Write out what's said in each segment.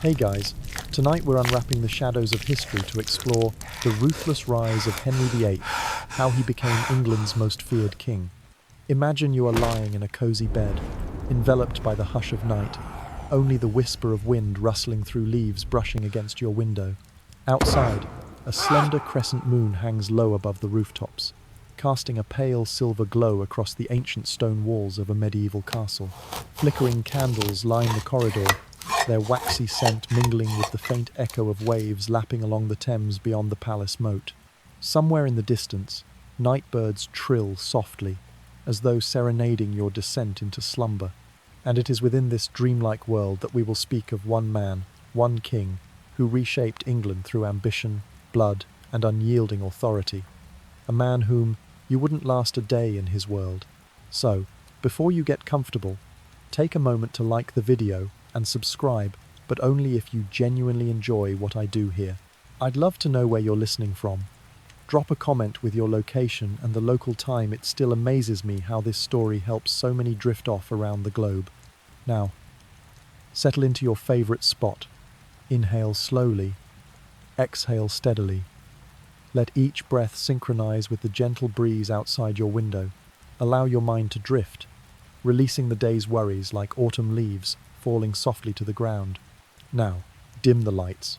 Hey guys, tonight we're unwrapping the shadows of history to explore the ruthless rise of Henry VIII, how he became England's most feared king. Imagine you are lying in a cozy bed, enveloped by the hush of night, only the whisper of wind rustling through leaves brushing against your window. Outside, a slender crescent moon hangs low above the rooftops, casting a pale silver glow across the ancient stone walls of a medieval castle. Flickering candles line the corridor, their waxy scent mingling with the faint echo of waves lapping along the Thames beyond the palace moat. Somewhere in the distance, night birds trill softly, as though serenading your descent into slumber. And it is within this dreamlike world that we will speak of one man, one king, who reshaped England through ambition, blood, and unyielding authority. A man whom you wouldn't last a day in his world. So, before you get comfortable, take a moment to like the video and subscribe, but only if you genuinely enjoy what I do here. I'd love to know where you're listening from. Drop a comment with your location and the local time. It still amazes me how this story helps so many drift off around the globe. Now, settle into your favorite spot. Inhale slowly, exhale steadily. Let each breath synchronize with the gentle breeze outside your window. Allow your mind to drift, releasing the day's worries like autumn leaves falling softly to the ground. Now, dim the lights.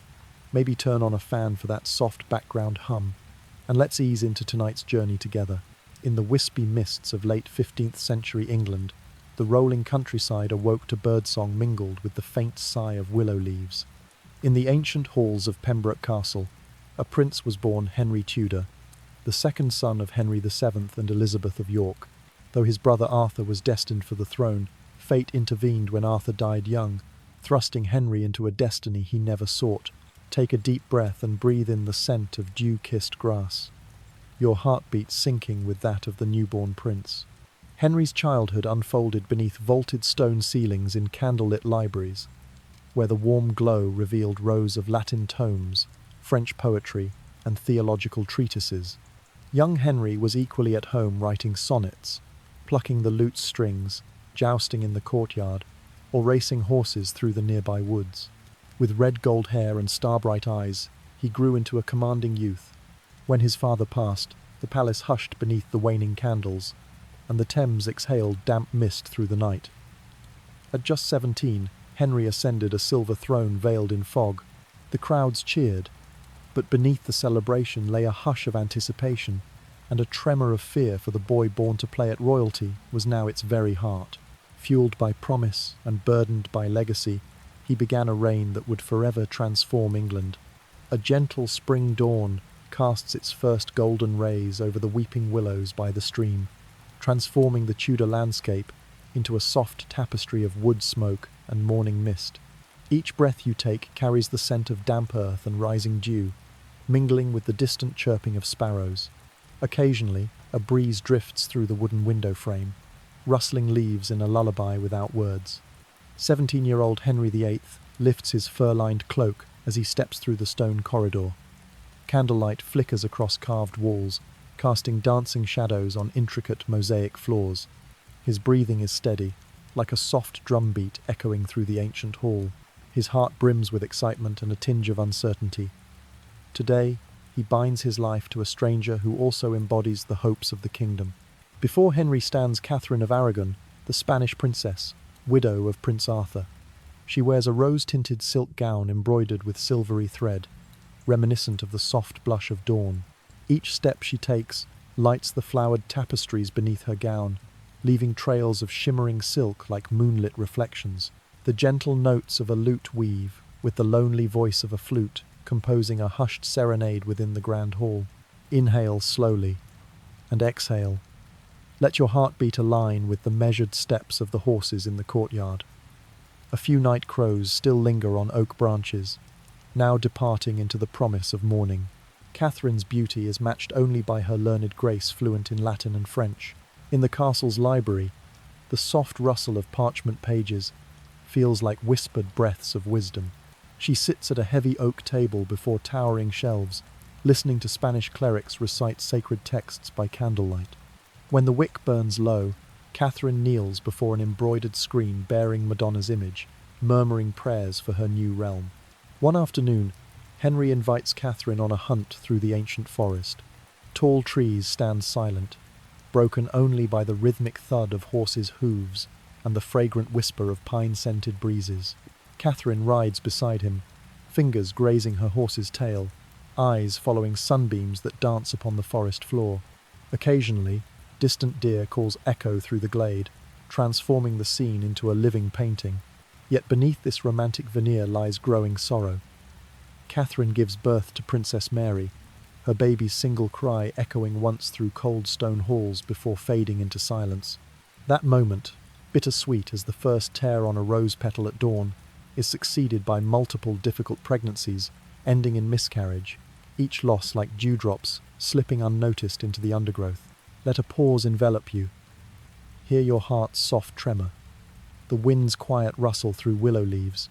Maybe turn on a fan for that soft background hum. And let's ease into tonight's journey together. In the wispy mists of late 15th century England, the rolling countryside awoke to birdsong mingled with the faint sigh of willow leaves. In the ancient halls of Pembroke Castle, a prince was born, Henry Tudor, the second son of Henry VII and Elizabeth of York. Though his brother Arthur was destined for the throne, fate intervened when Arthur died young, thrusting Henry into a destiny he never sought. Take a deep breath and breathe in the scent of dew-kissed grass, your heartbeat syncing with that of the newborn prince. Henry's childhood unfolded beneath vaulted stone ceilings in candlelit libraries, where the warm glow revealed rows of Latin tomes, French poetry, and theological treatises. Young Henry was equally at home writing sonnets, plucking the lute's strings, jousting in the courtyard, or racing horses through the nearby woods. With red gold hair and star-bright eyes, he grew into a commanding youth. When his father passed, the palace hushed beneath the waning candles, and the Thames exhaled damp mist through the night. At just 17, Henry ascended a silver throne veiled in fog. The crowds cheered, but beneath the celebration lay a hush of anticipation, and a tremor of fear, for the boy born to play at royalty was now its very heart. Fueled by promise and burdened by legacy, he began a reign that would forever transform England. A gentle spring dawn casts its first golden rays over the weeping willows by the stream, transforming the Tudor landscape into a soft tapestry of wood smoke and morning mist. Each breath you take carries the scent of damp earth and rising dew, mingling with the distant chirping of sparrows. Occasionally, a breeze drifts through the wooden window frame, rustling leaves in a lullaby without words. 17-year-old Henry VIII lifts his fur-lined cloak as he steps through the stone corridor. Candlelight flickers across carved walls, casting dancing shadows on intricate mosaic floors. His breathing is steady, like a soft drumbeat echoing through the ancient hall. His heart brims with excitement and a tinge of uncertainty. Today, he binds his life to a stranger who also embodies the hopes of the kingdom. Before Henry stands Catherine of Aragon, the Spanish princess, widow of Prince Arthur. She wears a rose-tinted silk gown embroidered with silvery thread, reminiscent of the soft blush of dawn. Each step she takes lights the flowered tapestries beneath her gown, leaving trails of shimmering silk like moonlit reflections. The gentle notes of a lute weave, with the lonely voice of a flute, composing a hushed serenade within the grand hall. Inhale slowly, and exhale. Let your heartbeat align with the measured steps of the horses in the courtyard. A few night crows still linger on oak branches, now departing into the promise of morning. Catherine's beauty is matched only by her learned grace, fluent in Latin and French. In the castle's library, the soft rustle of parchment pages feels like whispered breaths of wisdom. She sits at a heavy oak table before towering shelves, listening to Spanish clerics recite sacred texts by candlelight. When the wick burns low, Catherine kneels before an embroidered screen bearing Madonna's image, murmuring prayers for her new realm. One afternoon, Henry invites Catherine on a hunt through the ancient forest. Tall trees stand silent, broken only by the rhythmic thud of horses' hooves and the fragrant whisper of pine-scented breezes. Catherine rides beside him, fingers grazing her horse's tail, eyes following sunbeams that dance upon the forest floor. Occasionally, distant deer calls echo through the glade, transforming the scene into a living painting. Yet beneath this romantic veneer lies growing sorrow. Catherine gives birth to Princess Mary, her baby's single cry echoing once through cold stone halls before fading into silence. That moment, bittersweet as the first tear on a rose petal at dawn, is succeeded by multiple difficult pregnancies, ending in miscarriage, each loss like dewdrops slipping unnoticed into the undergrowth. Let a pause envelop you. Hear your heart's soft tremor, the wind's quiet rustle through willow leaves.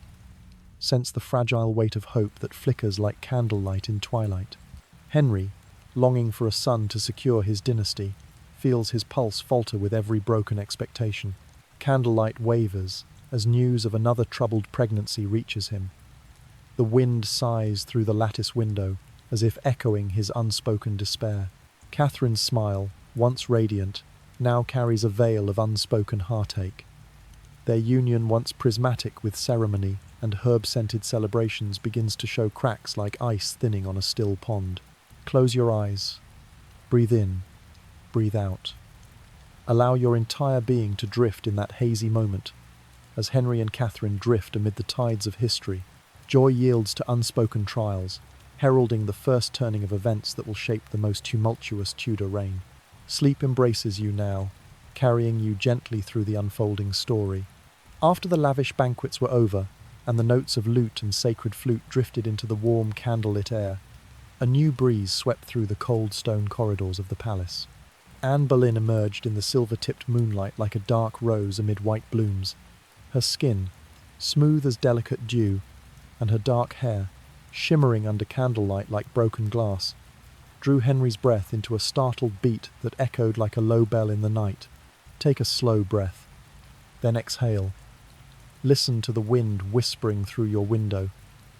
Sense the fragile weight of hope that flickers like candlelight in twilight. Henry, longing for a son to secure his dynasty, feels his pulse falter with every broken expectation. Candlelight wavers as news of another troubled pregnancy reaches him. The wind sighs through the lattice window, as if echoing his unspoken despair. Catherine's smile, once radiant, now carries a veil of unspoken heartache. Their union, once prismatic with ceremony and herb-scented celebrations, begins to show cracks like ice thinning on a still pond. Close your eyes. Breathe in. Breathe out. Allow your entire being to drift in that hazy moment. As Henry and Catherine drift amid the tides of history, joy yields to unspoken trials, heralding the first turning of events that will shape the most tumultuous Tudor reign. Sleep embraces you now, carrying you gently through the unfolding story. After the lavish banquets were over, and the notes of lute and sacred flute drifted into the warm, candlelit air, a new breeze swept through the cold stone corridors of the palace. Anne Boleyn emerged in the silver-tipped moonlight like a dark rose amid white blooms. Her skin, smooth as delicate dew, and her dark hair, shimmering under candlelight like broken glass, drew Henry's breath into a startled beat that echoed like a low bell in the night. Take a slow breath, then exhale. Listen to the wind whispering through your window,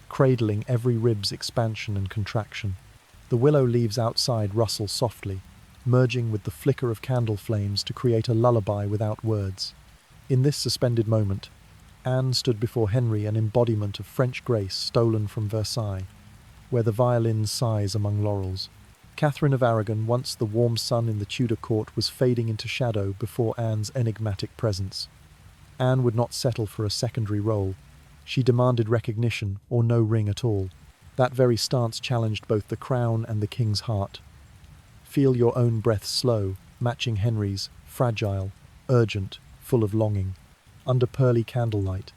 cradling every rib's expansion and contraction. The willow leaves outside rustle softly, merging with the flicker of candle flames to create a lullaby without words. In this suspended moment, Anne stood before Henry, an embodiment of French grace stolen from Versailles, where the violin sighs among laurels. Catherine of Aragon, once the warm sun in the Tudor court, was fading into shadow before Anne's enigmatic presence. Anne would not settle for a secondary role. She demanded recognition or no ring at all. That very stance challenged both the crown and the king's heart. Feel your own breath slow, matching Henry's, fragile, urgent, full of longing. Under pearly candlelight,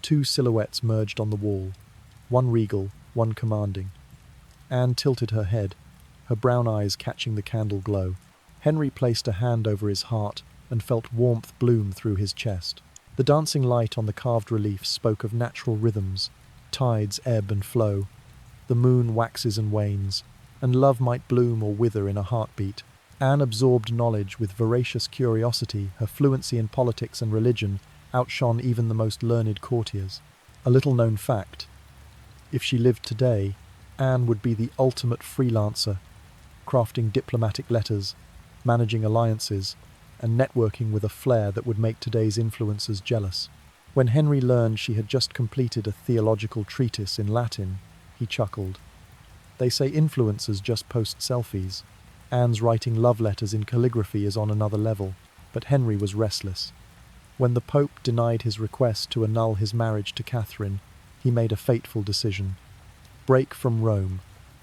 two silhouettes merged on the wall, one regal, one commanding. Anne tilted her head, her brown eyes catching the candle glow. Henry placed a hand over his heart and felt warmth bloom through his chest. The dancing light on the carved relief spoke of natural rhythms. Tides ebb and flow. The moon waxes and wanes, and love might bloom or wither in a heartbeat. Anne absorbed knowledge with voracious curiosity. Her fluency in politics and religion outshone even the most learned courtiers. A little-known fact: if she lived today, Anne would be the ultimate freelancer, crafting diplomatic letters, managing alliances, and networking with a flair that would make today's influencers jealous. When Henry learned she had just completed a theological treatise in Latin, he chuckled. They say influencers just post selfies. Anne's writing love letters in calligraphy is on another level, but Henry was restless. When the Pope denied his request to annul his marriage to Catherine, he made a fateful decision. Break from Rome,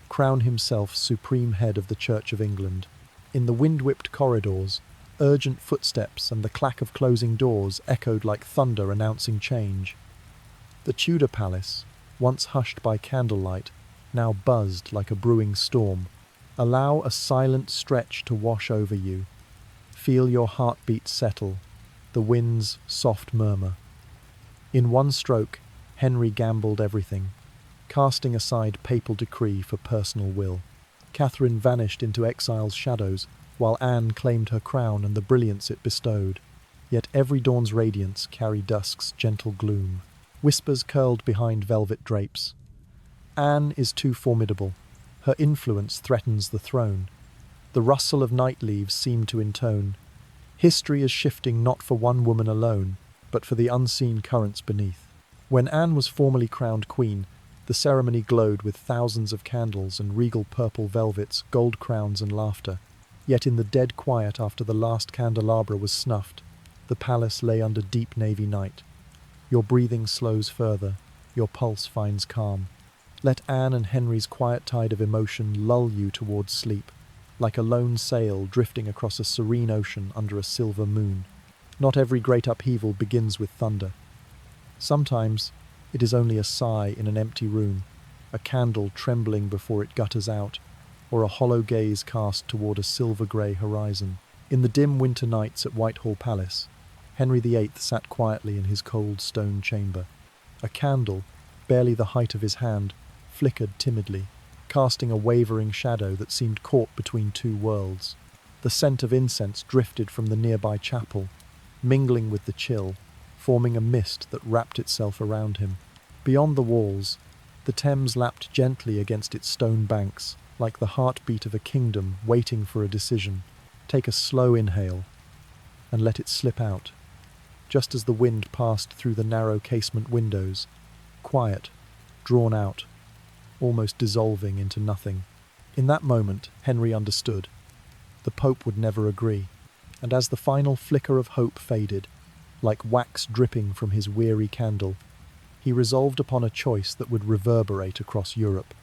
crown himself supreme head of the Church of England. In the wind-whipped corridors, urgent footsteps and the clack of closing doors echoed like thunder announcing change. The Tudor palace, once hushed by candlelight, now buzzed like a brewing storm. Allow a silent stretch to wash over you. Feel your heartbeat settle, the wind's soft murmur. In one stroke, Henry gambled everything, casting aside papal decree for personal will. Catherine vanished into exile's shadows, while Anne claimed her crown and the brilliance it bestowed. Yet every dawn's radiance carried dusk's gentle gloom. whispers curled behind velvet drapes. Anne is too formidable. Her influence threatens the throne. The rustle of night leaves seem to intone. History is shifting not for one woman alone, but for the unseen currents beneath. When Anne was formally crowned queen, the ceremony glowed with thousands of candles and regal purple velvets, gold crowns and laughter. Yet in the dead quiet after the last candelabra was snuffed, the palace lay under deep navy night. Your breathing slows further, your pulse finds calm. Let Anne and Henry's quiet tide of emotion lull you towards sleep, like a lone sail drifting across a serene ocean under a silver moon. Not every great upheaval begins with thunder. Sometimes it is only a sigh in an empty room, a candle trembling before it gutters out, or a hollow gaze cast toward a silver-grey horizon. In the dim winter nights at Whitehall Palace, Henry VIII sat quietly in his cold stone chamber. A candle, barely the height of his hand, flickered timidly, casting a wavering shadow that seemed caught between two worlds. The scent of incense drifted from the nearby chapel, mingling with the chill, forming a mist that wrapped itself around him. Beyond the walls, the Thames lapped gently against its stone banks, like the heartbeat of a kingdom waiting for a decision. Take a slow inhale and let it slip out, just as the wind passed through the narrow casement windows, quiet, drawn out, almost dissolving into nothing. In that moment, Henry understood. The Pope would never agree, and as the final flicker of hope faded, like wax dripping from his weary candle, he resolved upon a choice that would reverberate across Europe: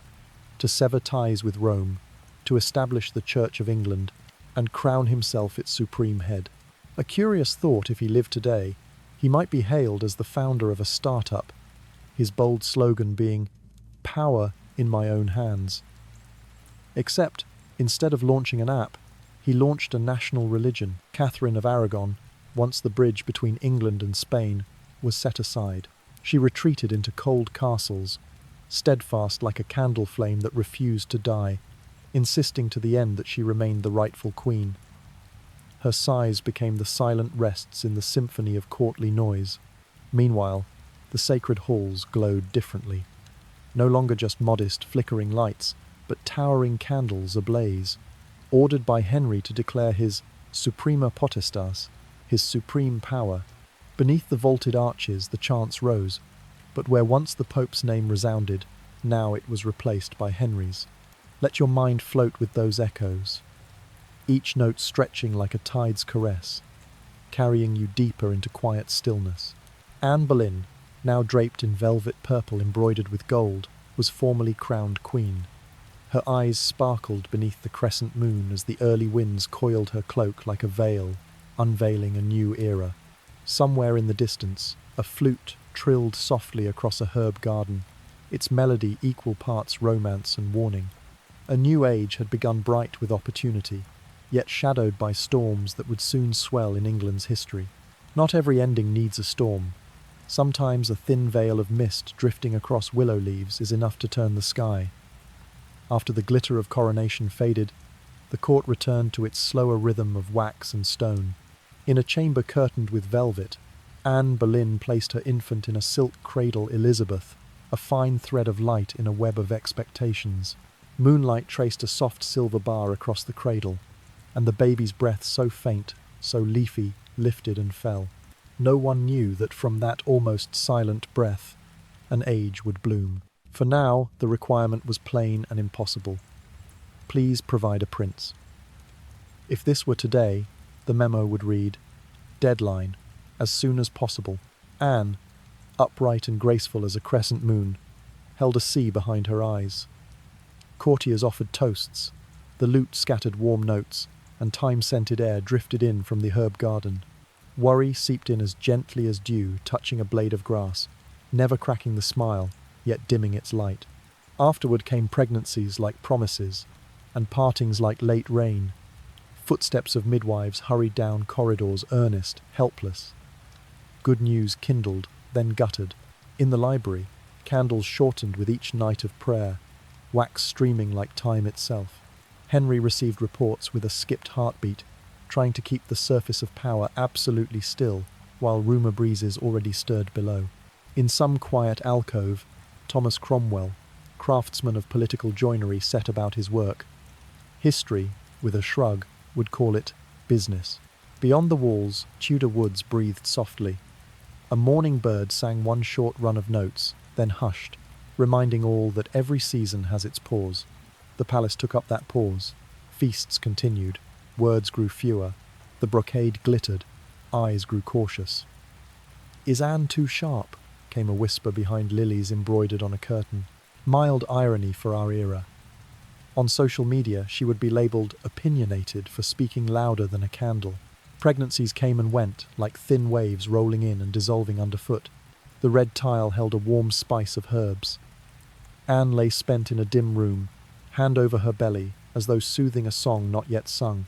to sever ties with Rome, to establish the Church of England, and crown himself its supreme head. A curious thought: if he lived today, he might be hailed as the founder of a startup, his bold slogan being, "Power in my own hands." Except, instead of launching an app, he launched a national religion. Catherine of Aragon, once the bridge between England and Spain, was set aside. She retreated into cold castles, steadfast like a candle flame that refused to die, insisting to the end that she remained the rightful queen. Her sighs became the silent rests in the symphony of courtly noise. Meanwhile, the sacred halls glowed differently. No longer just modest, flickering lights, but towering candles ablaze, ordered by Henry to declare his suprema potestas, his supreme power. Beneath the vaulted arches, the chants rose, but where once the Pope's name resounded, now it was replaced by Henry's. Let your mind float with those echoes, each note stretching like a tide's caress, carrying you deeper into quiet stillness. Anne Boleyn, now draped in velvet purple embroidered with gold, was formally crowned queen. Her eyes sparkled beneath the crescent moon as the early winds coiled her cloak like a veil, unveiling a new era. Somewhere in the distance, a flute trilled softly across a herb garden, its melody equal parts romance and warning. A new age had begun, bright with opportunity, yet shadowed by storms that would soon swell in England's history. Not every ending needs a storm. Sometimes a thin veil of mist drifting across willow leaves is enough to turn the sky. After the glitter of coronation faded, the court returned to its slower rhythm of wax and stone. In a chamber curtained with velvet, Anne Boleyn placed her infant in a silk cradle, Elizabeth, a fine thread of light in a web of expectations. Moonlight traced a soft silver bar across the cradle, and the baby's breath, so faint, so leafy, lifted and fell. No one knew that from that almost silent breath, an age would bloom. For now, the requirement was plain and impossible. Please provide a prince. If this were today, the memo would read, "Deadline, as soon as possible." Anne, upright and graceful as a crescent moon, held a C behind her eyes. Courtiers offered toasts, the lute scattered warm notes, and time-scented air drifted in from the herb garden. Worry seeped in as gently as dew touching a blade of grass, never cracking the smile, yet dimming its light. Afterward came pregnancies like promises, and partings like late rain. Footsteps of midwives hurried down corridors, earnest, helpless. Good news kindled, then guttered. In the library, candles shortened with each night of prayer, wax streaming like time itself. Henry received reports with a skipped heartbeat, trying to keep the surface of power absolutely still, while rumour breezes already stirred below. In some quiet alcove, Thomas Cromwell, craftsman of political joinery, set about his work. History, with a shrug, would call it business. Beyond the walls, Tudor woods breathed softly. A morning bird sang one short run of notes, then hushed, reminding all that every season has its pause. The palace took up that pause. Feasts continued. Words grew fewer. The brocade glittered. Eyes grew cautious. "Is Anne too sharp?" came a whisper behind lilies embroidered on a curtain. Mild irony for our era. On social media, she would be labelled opinionated for speaking louder than a candle. Pregnancies came and went, like thin waves rolling in and dissolving underfoot. The red tile held a warm spice of herbs. Anne lay spent in a dim room, hand over her belly, as though soothing a song not yet sung.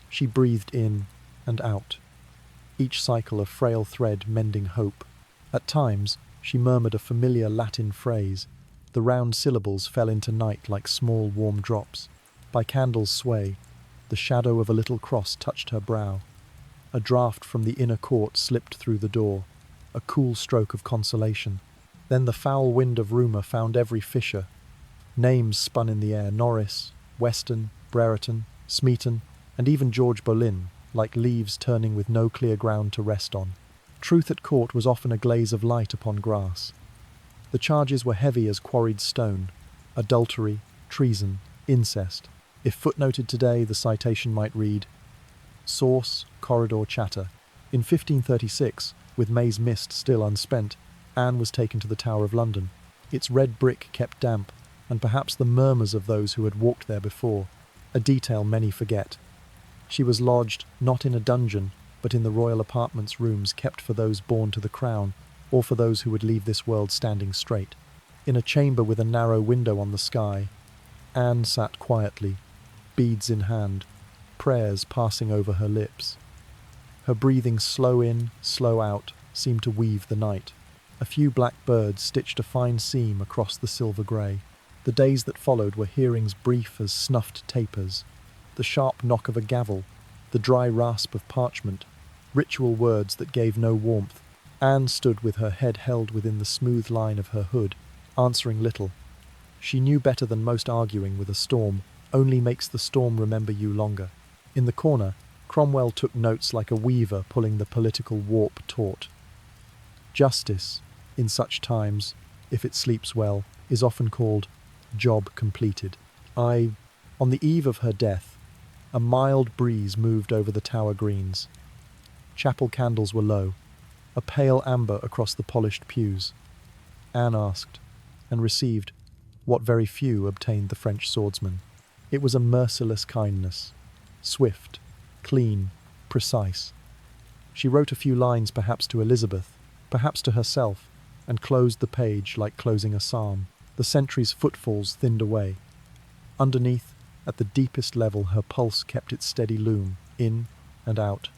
She breathed in and out, each cycle a frail thread mending hope. At times, she murmured a familiar Latin phrase. The round syllables fell into night like small warm drops. By candle's sway, the shadow of a little cross touched her brow. A draught from the inner court slipped through the door, a cool stroke of consolation. Then the foul wind of rumour found every fissure. Names spun in the air: Norris, Weston, Brereton, Smeaton, and even George Boleyn, like leaves turning with no clear ground to rest on. Truth at court was often a glaze of light upon grass. The charges were heavy as quarried stone: adultery, treason, incest. If footnoted today, the citation might read, source, corridor chatter. In 1536, with May's mist still unspent, Anne was taken to the Tower of London. Its red brick kept damp, and perhaps the murmurs of those who had walked there before, a detail many forget. She was lodged not in a dungeon, but in the royal apartments, rooms kept for those born to the crown, or for those who would leave this world standing straight. In a chamber with a narrow window on the sky, Anne sat quietly, beads in hand, prayers passing over her lips. Her breathing slow in, slow out, seemed to weave the night. A few black birds stitched a fine seam across the silver grey. The days that followed were hearings brief as snuffed tapers. The sharp knock of a gavel, the dry rasp of parchment, ritual words that gave no warmth. Anne stood with her head held within the smooth line of her hood, answering little. She knew better than most arguing with a storm only makes the storm remember you longer. In the corner, Cromwell took notes like a weaver pulling the political warp taut. Justice, in such times, if it sleeps well, is often called job completed. On the eve of her death, a mild breeze moved over the tower greens. Chapel candles were low, a pale amber across the polished pews. Anne asked, and received, what very few obtained the French swordsman. It was a merciless kindness, swift, clean, precise. She wrote a few lines perhaps to Elizabeth, perhaps to herself, and closed the page like closing a psalm. The sentry's footfalls thinned away. Underneath, at the deepest level, her pulse kept its steady loom, in and out.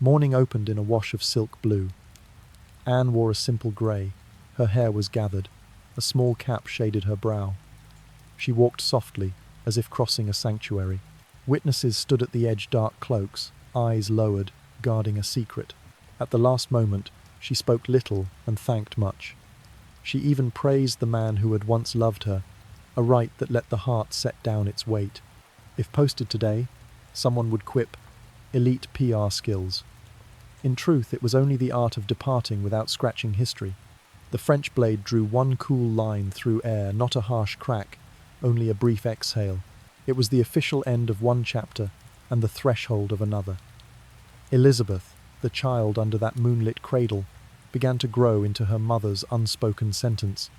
Morning opened in a wash of silk blue. Anne wore a simple grey. Her hair was gathered. A small cap shaded her brow. She walked softly, as if crossing a sanctuary. Witnesses stood at the edge, dark cloaks, eyes lowered, guarding a secret. At the last moment, she spoke little and thanked much. She even praised the man who had once loved her, a right that let the heart set down its weight. If posted today, someone would quip, elite PR skills. In truth, it was only the art of departing without scratching history. The French blade drew one cool line through air, not a harsh crack, only a brief exhale. It was the official end of one chapter and the threshold of another. Elizabeth, the child under that moonlit cradle, began to grow into her mother's unspoken sentence: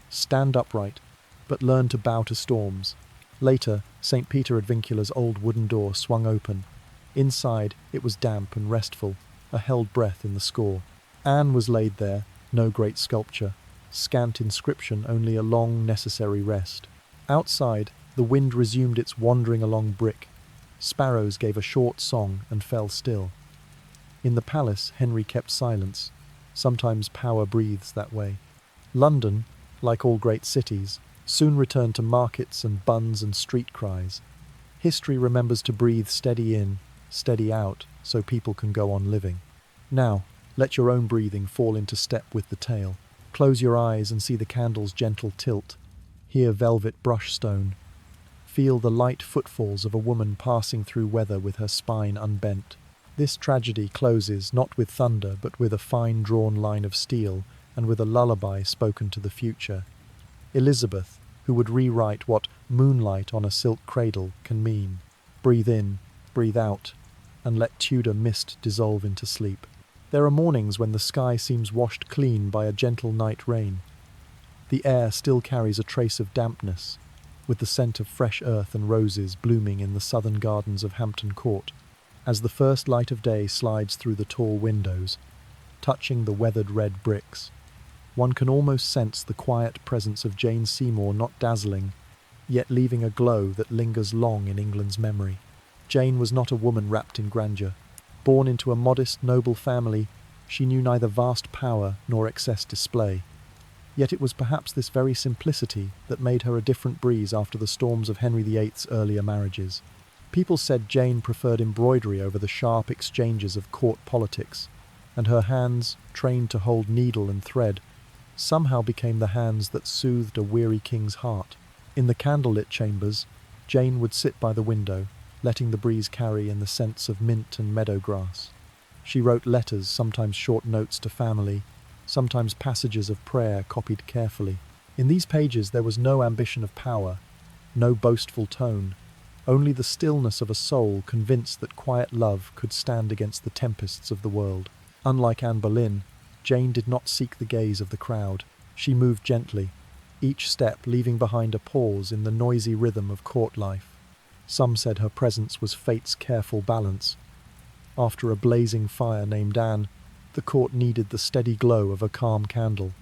stand upright, but learn to bow to storms. Later, St. Peter ad Vincula's old wooden door swung open. Inside, it was damp and restful, a held breath in the score. Anne was laid there, no great sculpture, scant inscription, only a long, necessary rest. Outside, the wind resumed its wandering along brick. Sparrows gave a short song and fell still. In the palace, Henry kept silence. Sometimes power breathes that way. London, like all great cities, soon returned to markets and buns and street cries. History remembers to breathe steady in, steady out, so people can go on living. Now, let your own breathing fall into step with the tale. Close your eyes and see the candle's gentle tilt. Hear velvet brushstone. Feel the light footfalls of a woman passing through weather with her spine unbent. This tragedy closes not with thunder but with a fine drawn line of steel and with a lullaby spoken to the future. Elizabeth, who would rewrite what moonlight on a silk cradle can mean. Breathe in, breathe out, and let Tudor mist dissolve into sleep. There are mornings when the sky seems washed clean by a gentle night rain. The air still carries a trace of dampness, with the scent of fresh earth and roses blooming in the southern gardens of Hampton Court, as the first light of day slides through the tall windows, touching the weathered red bricks. One can almost sense the quiet presence of Jane Seymour, not dazzling, yet leaving a glow that lingers long in England's memory. Jane was not a woman wrapped in grandeur. Born into a modest, noble family, she knew neither vast power nor excess display. Yet it was perhaps this very simplicity that made her a different breeze after the storms of Henry VIII's earlier marriages. People said Jane preferred embroidery over the sharp exchanges of court politics, and her hands, trained to hold needle and thread, somehow became the hands that soothed a weary king's heart. In the candlelit chambers, Jane would sit by the window, letting the breeze carry in the scents of mint and meadow grass. She wrote letters, sometimes short notes to family, sometimes passages of prayer copied carefully. In these pages there was no ambition of power, no boastful tone, only the stillness of a soul convinced that quiet love could stand against the tempests of the world. Unlike Anne Boleyn, Jane did not seek the gaze of the crowd. She moved gently, each step leaving behind a pause in the noisy rhythm of court life. Some said her presence was fate's careful balance. After a blazing fire named Anne, the court needed the steady glow of a calm candle,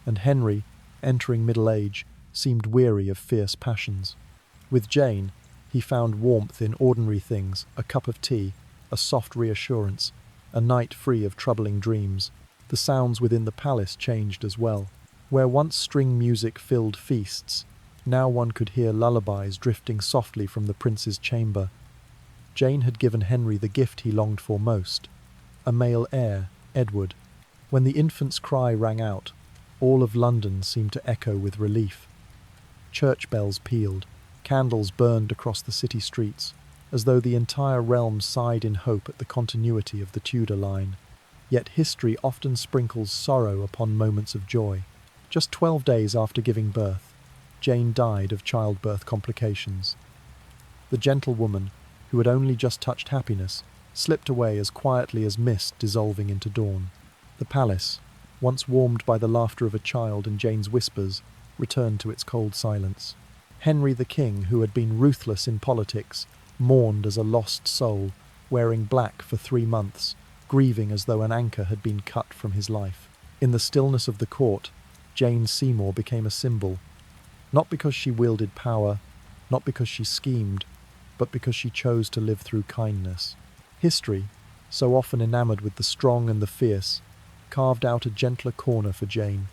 and Henry, entering middle age, seemed weary of fierce passions. With Jane, he found warmth in ordinary things, a cup of tea, a soft reassurance, a night free of troubling dreams. The sounds within the palace changed as well. Where once string music filled feasts, now one could hear lullabies drifting softly from the prince's chamber. Jane had given Henry the gift he longed for most, a male heir, Edward. When the infant's cry rang out, all of London seemed to echo with relief. Church bells pealed, candles burned across the city streets, as though the entire realm sighed in hope at the continuity of the Tudor line. Yet history often sprinkles sorrow upon moments of joy. Just 12 days after giving birth, Jane died of childbirth complications. The gentlewoman, who had only just touched happiness, slipped away as quietly as mist dissolving into dawn. The palace, once warmed by the laughter of a child and Jane's whispers, returned to its cold silence. Henry the King, who had been ruthless in politics, mourned as a lost soul, wearing black for 3 months, grieving as though an anchor had been cut from his life. In the stillness of the court, Jane Seymour became a symbol, not because she wielded power, not because she schemed, but because she chose to live through kindness. History, so often enamored with the strong and the fierce, carved out a gentler corner for Jane.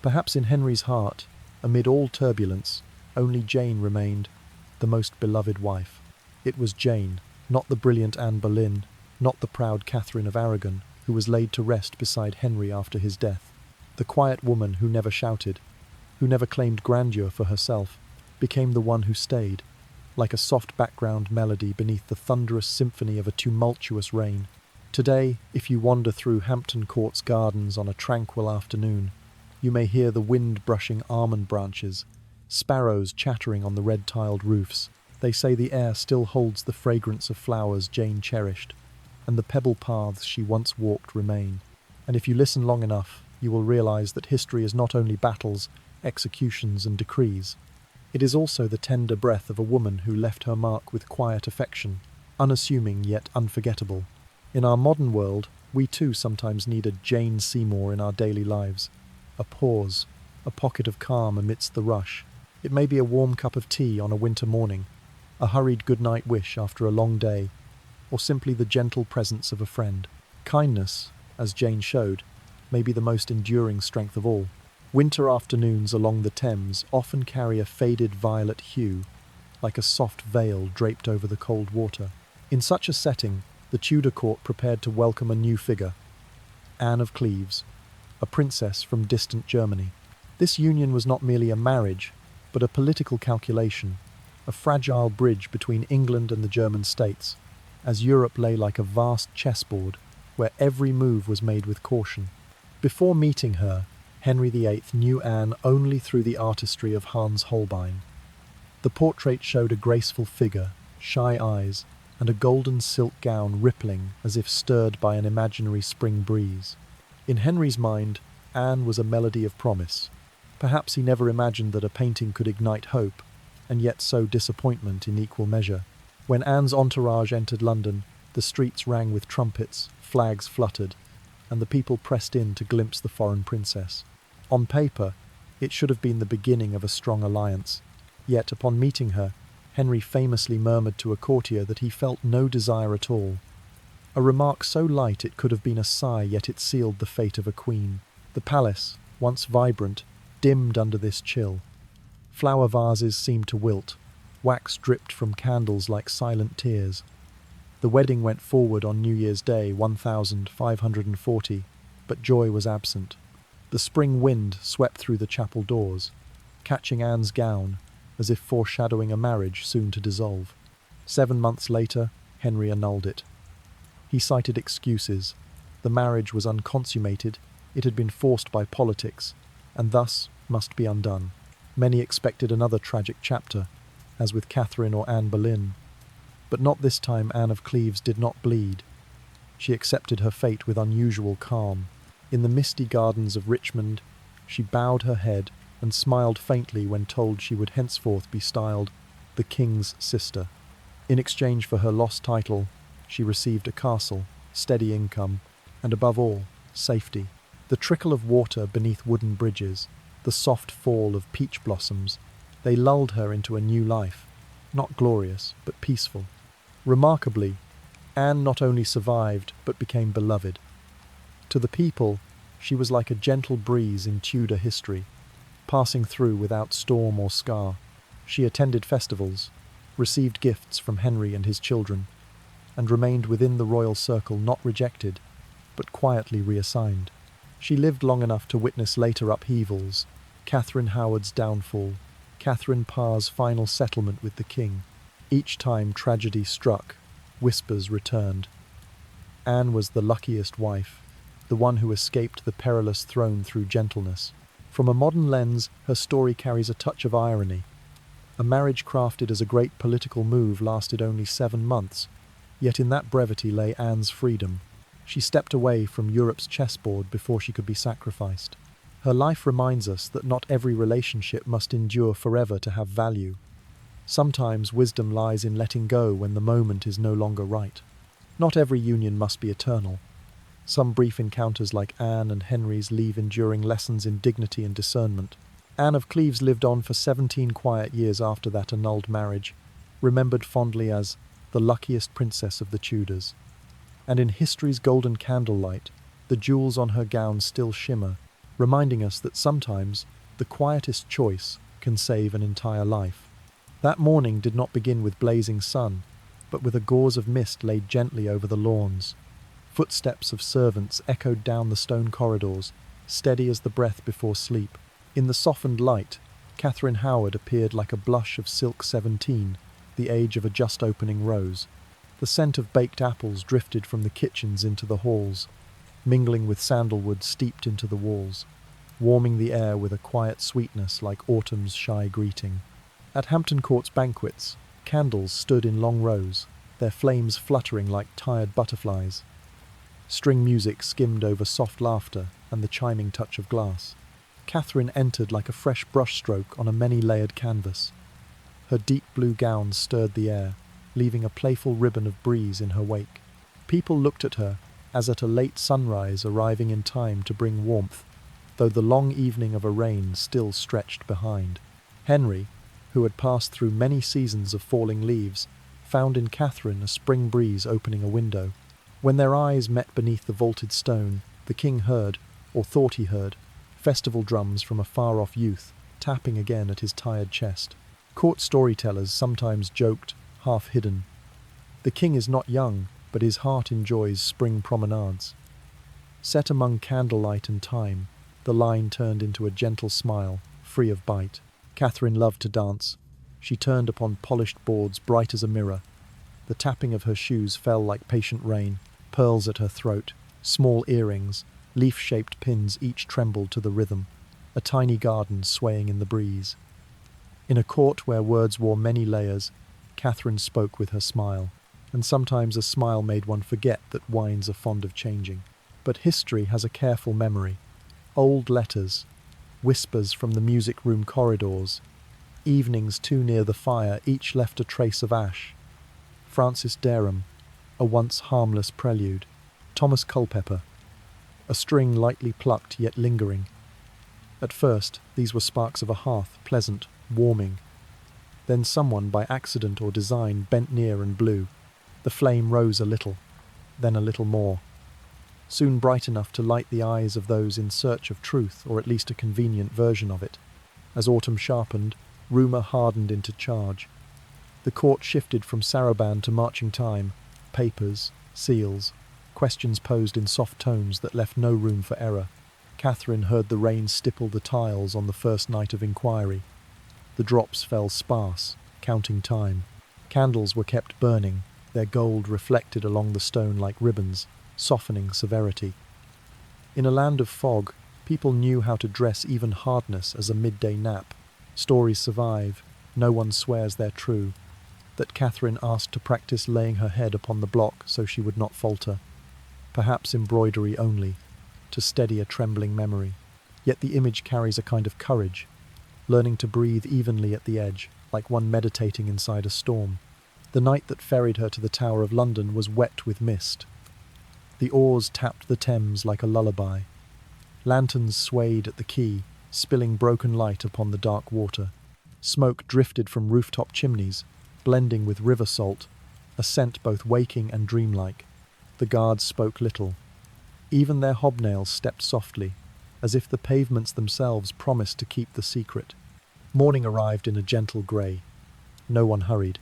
Perhaps in Henry's heart, amid all turbulence, only Jane remained, the most beloved wife. It was Jane, not the brilliant Anne Boleyn, not the proud Catherine of Aragon, who was laid to rest beside Henry after his death. The quiet woman who never shouted, who never claimed grandeur for herself, became the one who stayed, like a soft background melody beneath the thunderous symphony of a tumultuous reign. Today, if you wander through Hampton Court's gardens on a tranquil afternoon, you may hear the wind brushing almond branches, sparrows chattering on the red-tiled roofs. They say the air still holds the fragrance of flowers Jane cherished, and the pebble paths she once walked remain. And if you listen long enough, you will realize that history is not only battles, executions, and decrees. It is also the tender breath of a woman who left her mark with quiet affection, unassuming yet unforgettable. In our modern world, we too sometimes need a Jane Seymour in our daily lives. A pause, a pocket of calm amidst the rush. It may be a warm cup of tea on a winter morning, a hurried good-night wish after a long day, or simply the gentle presence of a friend. Kindness, as Jane showed, may be the most enduring strength of all. Winter afternoons along the Thames often carry a faded violet hue, like a soft veil draped over the cold water. In such a setting, the Tudor court prepared to welcome a new figure, Anne of Cleves. a princess from distant Germany. This union was not merely a marriage, but a political calculation, a fragile bridge between England and the German states, as Europe lay like a vast chessboard where every move was made with caution. Before meeting her, Henry VIII knew Anne only through the artistry of Hans Holbein. The portrait showed a graceful figure, shy eyes, and a golden silk gown rippling as if stirred by an imaginary spring breeze. In Henry's mind, Anne was a melody of promise. Perhaps he never imagined that a painting could ignite hope, and yet sow disappointment in equal measure. When Anne's entourage entered London, the streets rang with trumpets, flags fluttered, and the people pressed in to glimpse the foreign princess. On paper, it should have been the beginning of a strong alliance. Yet, upon meeting her, Henry famously murmured to a courtier that he felt no desire at all. A remark so light it could have been a sigh, yet it sealed the fate of a queen. The palace, once vibrant, dimmed under this chill. Flower vases seemed to wilt. Wax dripped from candles like silent tears. The wedding went forward on New Year's Day 1540, but joy was absent. The spring wind swept through the chapel doors, catching Anne's gown, as if foreshadowing a marriage soon to dissolve. 7 months later, Henry annulled it. He cited excuses. The marriage was unconsummated, it had been forced by politics, and thus must be undone. Many expected another tragic chapter, as with Catherine or Anne Boleyn. But not this time. Anne of Cleves did not bleed. She accepted her fate with unusual calm. In the misty gardens of Richmond, she bowed her head and smiled faintly when told she would henceforth be styled the King's sister. In exchange for her lost title, she received a castle, steady income, and above all, safety. The trickle of water beneath wooden bridges, the soft fall of peach blossoms, they lulled her into a new life, not glorious, but peaceful. Remarkably, Anne not only survived, but became beloved. To the people, she was like a gentle breeze in Tudor history, passing through without storm or scar. She attended festivals, received gifts from Henry and his children, and remained within the royal circle, not rejected, but quietly reassigned. She lived long enough to witness later upheavals, Catherine Howard's downfall, Catherine Parr's final settlement with the king. Each time tragedy struck, whispers returned. Anne was the luckiest wife, the one who escaped the perilous throne through gentleness. From a modern lens, her story carries a touch of irony. A marriage crafted as a great political move lasted only 7 months, yet in that brevity lay Anne's freedom. She stepped away from Europe's chessboard before she could be sacrificed. Her life reminds us that not every relationship must endure forever to have value. Sometimes wisdom lies in letting go when the moment is no longer right. Not every union must be eternal. Some brief encounters like Anne and Henry's leave enduring lessons in dignity and discernment. Anne of Cleves lived on for 17 quiet years after that annulled marriage, remembered fondly as the luckiest princess of the Tudors. And in history's golden candlelight, the jewels on her gown still shimmer, reminding us that sometimes the quietest choice can save an entire life. That morning did not begin with blazing sun, but with a gauze of mist laid gently over the lawns. Footsteps of servants echoed down the stone corridors, steady as the breath before sleep. In the softened light, Catherine Howard appeared like a blush of silk 17, the age of a just opening rose. The scent of baked apples drifted from the kitchens into the halls, mingling with sandalwood steeped into the walls, warming the air with a quiet sweetness like autumn's shy greeting. At Hampton Court's banquets, candles stood in long rows, their flames fluttering like tired butterflies. String music skimmed over soft laughter and the chiming touch of glass. Catherine entered like a fresh brushstroke on a many-layered canvas. Her deep blue gown stirred the air, leaving a playful ribbon of breeze in her wake. People looked at her as at a late sunrise arriving in time to bring warmth, though the long evening of a reign still stretched behind. Henry, who had passed through many seasons of falling leaves, found in Catherine a spring breeze opening a window. When their eyes met beneath the vaulted stone, the king heard, or thought he heard, festival drums from a far-off youth, tapping again at his tired chest. Court storytellers sometimes joked, half hidden. The king is not young, but his heart enjoys spring promenades. Set among candlelight and thyme, The line turned into a gentle smile, free of bite. Catherine loved to dance. She turned upon polished boards bright as a mirror. The tapping of her shoes fell like patient rain, pearls at her throat, small earrings, leaf-shaped pins each trembled to the rhythm, a tiny garden swaying in the breeze. In a court where words wore many layers, Catherine spoke with her smile, and sometimes a smile made one forget that wines are fond of changing. But history has a careful memory. Old letters, whispers from the music room corridors, evenings too near the fire, each left a trace of ash. Francis Dereham, a once harmless prelude. Thomas Culpeper, a string lightly plucked yet lingering. At first, these were sparks of a hearth, pleasant, warming. Then someone, by accident or design, bent near and blew. The flame rose a little, then a little more. Soon bright enough to light the eyes of those in search of truth, or at least a convenient version of it. As autumn sharpened, rumour hardened into charge. The court shifted from saraband to marching time, papers, seals, questions posed in soft tones that left no room for error. Catherine heard the rain stipple the tiles on the first night of inquiry. The drops fell sparse, counting time. Candles were kept burning, their gold reflected along the stone like ribbons, softening severity. In a land of fog, people knew how to dress even hardness as a midday nap. Stories survive, no one swears they're true, that Catherine asked to practice laying her head upon the block so she would not falter. Perhaps embroidery only, to steady a trembling memory. Yet the image carries a kind of courage, learning to breathe evenly at the edge, like one meditating inside a storm. The night that ferried her to the Tower of London was wet with mist. The oars tapped the Thames like a lullaby. Lanterns swayed at the quay, spilling broken light upon the dark water. Smoke drifted from rooftop chimneys, blending with river salt, a scent both waking and dreamlike. The guards spoke little. Even their hobnails stepped softly, as if the pavements themselves promised to keep the secret. Morning arrived in a gentle grey. No one hurried.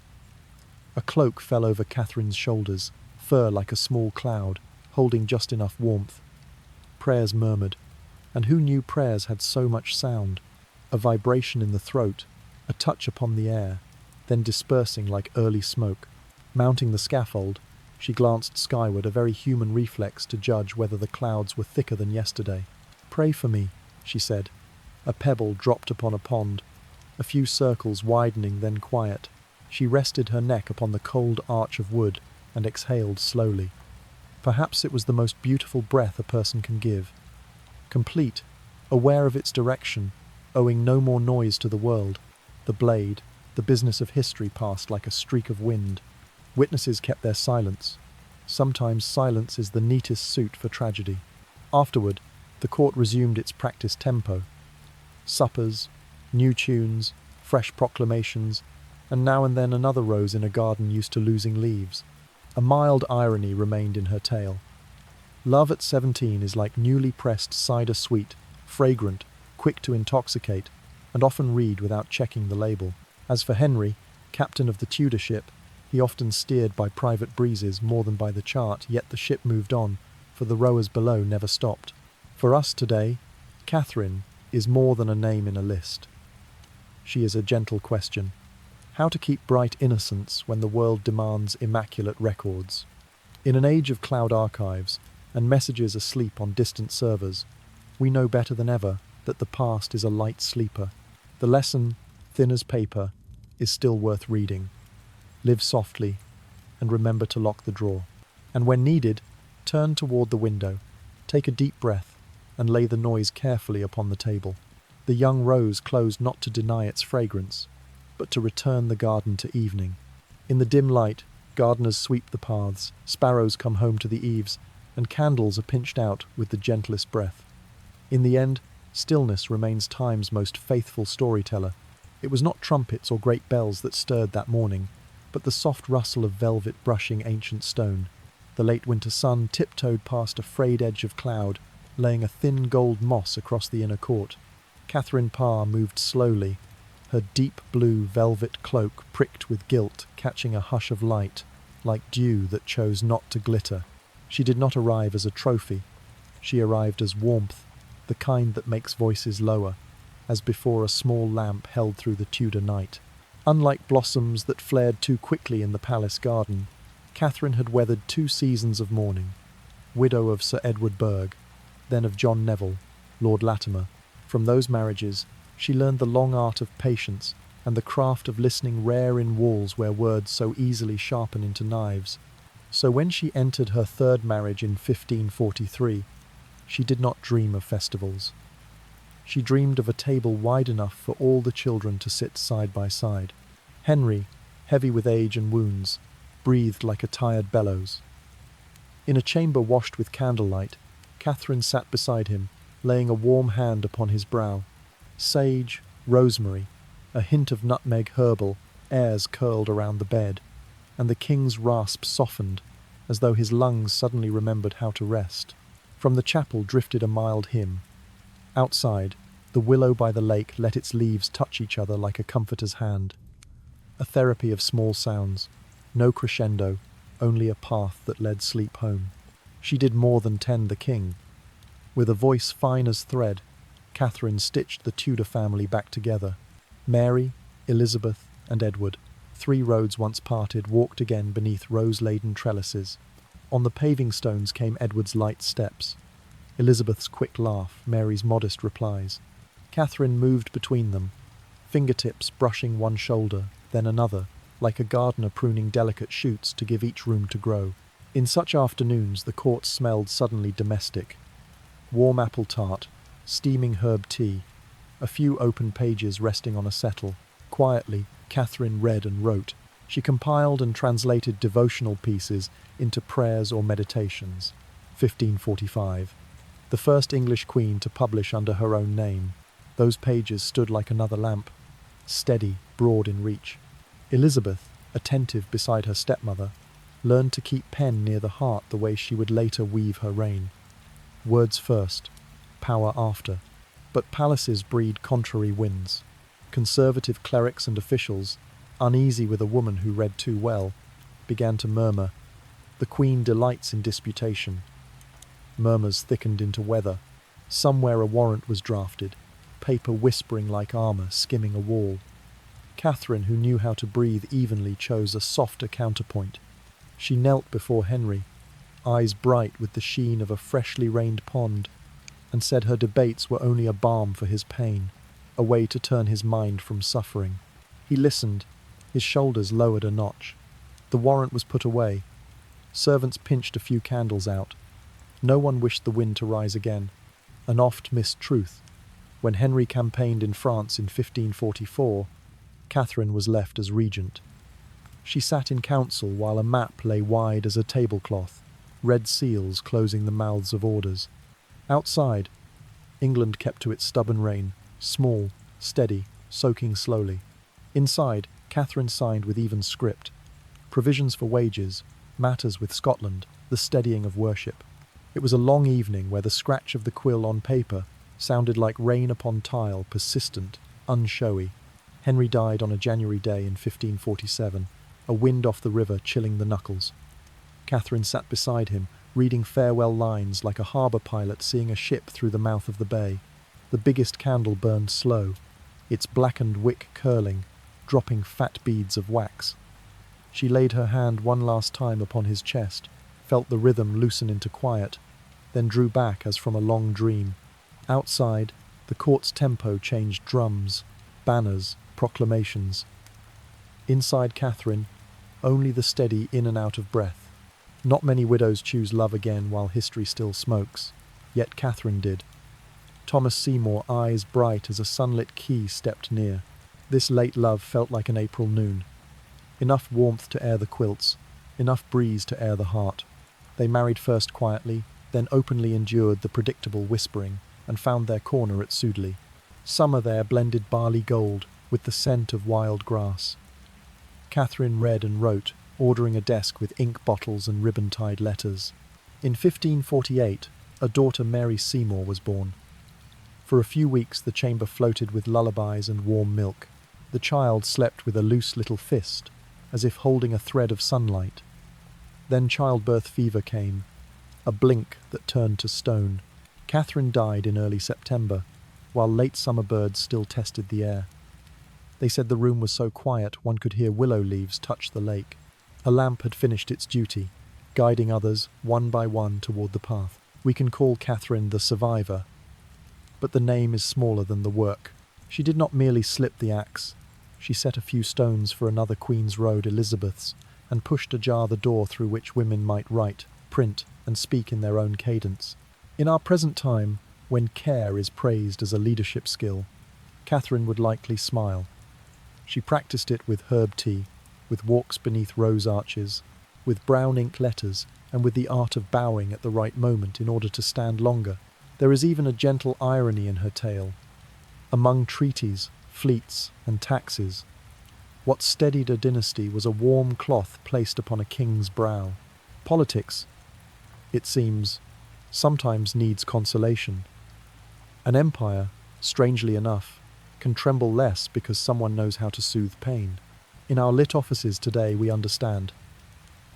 A cloak fell over Catherine's shoulders, fur like a small cloud, holding just enough warmth. Prayers murmured, and who knew prayers had so much sound? A vibration in the throat, a touch upon the air, then dispersing like early smoke. Mounting the scaffold, she glanced skyward, a very human reflex to judge whether the clouds were thicker than yesterday. "Pray for me," she said. A pebble dropped upon a pond, a few circles widening, then quiet. She rested her neck upon the cold arch of wood and exhaled slowly. Perhaps it was the most beautiful breath a person can give. Complete, aware of its direction, owing no more noise to the world. The blade, the business of history, passed like a streak of wind. Witnesses kept their silence. Sometimes silence is the neatest suit for tragedy. Afterward, the court resumed its practiced tempo. Suppers, new tunes, fresh proclamations, and now and then another rose in a garden used to losing leaves. A mild irony remained in her tale. Love at 17 is like newly pressed cider sweet, fragrant, quick to intoxicate, and often read without checking the label. As for Henry, captain of the Tudor ship, he often steered by private breezes more than by the chart, yet the ship moved on, for the rowers below never stopped. For us today, Catherine is more than a name in a list. She is a gentle question. How to keep bright innocence when the world demands immaculate records? In an age of cloud archives and messages asleep on distant servers, we know better than ever that the past is a light sleeper. The lesson, thin as paper, is still worth reading. Live softly, and remember to lock the drawer. And when needed, turn toward the window, take a deep breath, and lay the noise carefully upon the table. The young rose closed not to deny its fragrance, but to return the garden to evening. In the dim light, gardeners sweep the paths, sparrows come home to the eaves, and candles are pinched out with the gentlest breath. In the end, stillness remains time's most faithful storyteller. It was not trumpets or great bells that stirred that morning, but the soft rustle of velvet brushing ancient stone. The late winter sun tiptoed past a frayed edge of cloud, laying a thin gold moss across the inner court. Catherine Parr moved slowly, her deep blue velvet cloak pricked with gilt catching a hush of light, like dew that chose not to glitter. She did not arrive as a trophy. She arrived as warmth, the kind that makes voices lower, as before a small lamp held through the Tudor night. Unlike blossoms that flared too quickly in the palace garden, Catherine had weathered 2 seasons of mourning, widow of Sir Edward Burgh, then of John Neville, Lord Latimer. From those marriages, she learned the long art of patience and the craft of listening, rare in walls where words so easily sharpen into knives. So when she entered her 3rd marriage in 1543, she did not dream of festivals. She dreamed of a table wide enough for all the children to sit side by side. Henry, heavy with age and wounds, breathed like a tired bellows. In a chamber washed with candlelight, Catherine sat beside him, laying a warm hand upon his brow. Sage, rosemary, a hint of nutmeg herbal airs curled around the bed, and the king's rasp softened, as though his lungs suddenly remembered how to rest. From the chapel drifted a mild hymn. Outside, the willow by the lake let its leaves touch each other like a comforter's hand. A therapy of small sounds, no crescendo, only a path that led sleep home. She did more than tend the king. With a voice fine as thread, Catherine stitched the Tudor family back together. Mary, Elizabeth, and Edward, 3 roads once parted, walked again beneath rose-laden trellises. On the paving stones came Edward's light steps, Elizabeth's quick laugh, Mary's modest replies. Catherine moved between them, fingertips brushing one shoulder, then another, like a gardener pruning delicate shoots to give each room to grow. In such afternoons the court smelled suddenly domestic. Warm apple tart, steaming herb tea, a few open pages resting on a settle. Quietly, Catherine read and wrote. She compiled and translated devotional pieces into prayers or meditations. 1545. The first English queen to publish under her own name. Those pages stood like another lamp, steady, broad in reach. Elizabeth, attentive beside her stepmother, learned to keep pen near the heart the way she would later weave her reign. Words first, power after. But palaces breed contrary winds. Conservative clerics and officials, uneasy with a woman who read too well, began to murmur. The Queen delights in disputation. Murmurs thickened into weather. Somewhere a warrant was drafted, paper whispering like armour skimming a wall. Catherine, who knew how to breathe evenly, chose a softer counterpoint. She knelt before Henry, eyes bright with the sheen of a freshly rained pond, and said her debates were only a balm for his pain, a way to turn his mind from suffering. He listened, his shoulders lowered a notch. The warrant was put away. Servants pinched a few candles out. No one wished the wind to rise again, an oft-missed truth. When Henry campaigned in France in 1544, Catherine was left as regent. She sat in council while a map lay wide as a tablecloth, red seals closing the mouths of orders. Outside, England kept to its stubborn reign, small, steady, soaking slowly. Inside, Catherine signed with even script. Provisions for wages, matters with Scotland, the steadying of worship. It was a long evening where the scratch of the quill on paper sounded like rain upon tile, persistent, unshowy. Henry died on a January day in 1547, a wind off the river chilling the knuckles. Catherine sat beside him, reading farewell lines like a harbour pilot seeing a ship through the mouth of the bay. The biggest candle burned slow, its blackened wick curling, dropping fat beads of wax. She laid her hand one last time upon his chest, felt the rhythm loosen into quiet, then drew back as from a long dream. Outside, the court's tempo changed drums, banners, proclamations. Inside Catherine, only the steady in and out of breath. Not many widows choose love again while history still smokes, yet Catherine did. Thomas Seymour, eyes bright as a sunlit quay, stepped near. This late love felt like an April noon. Enough warmth to air the quilts, enough breeze to air the heart. They married first quietly, then openly endured the predictable whispering, and found their corner at Sudeley. Summer there blended barley gold with the scent of wild grass. Catherine read and wrote, ordering a desk with ink bottles and ribbon-tied letters. In 1548, a daughter, Mary Seymour, was born. For a few weeks the chamber floated with lullabies and warm milk. The child slept with a loose little fist, as if holding a thread of sunlight. Then childbirth fever came, a blink that turned to stone. Catherine died in early September, while late summer birds still tested the air. They said the room was so quiet one could hear willow leaves touch the lake. A lamp had finished its duty, guiding others one by one toward the path. We can call Catherine the survivor, but the name is smaller than the work. She did not merely slip the axe. She set a few stones for another Queen's Road Elizabeth's and pushed ajar the door through which women might write, print, and speak in their own cadence. In our present time, when care is praised as a leadership skill, Catherine would likely smile. She practiced it with herb tea, with walks beneath rose arches, with brown ink letters, and with the art of bowing at the right moment in order to stand longer. There is even a gentle irony in her tale. Among treaties, fleets, and taxes, what steadied a dynasty was a warm cloth placed upon a king's brow. Politics, it seems, sometimes needs consolation. An empire, strangely enough, can tremble less because someone knows how to soothe pain. In our lit offices today, we understand.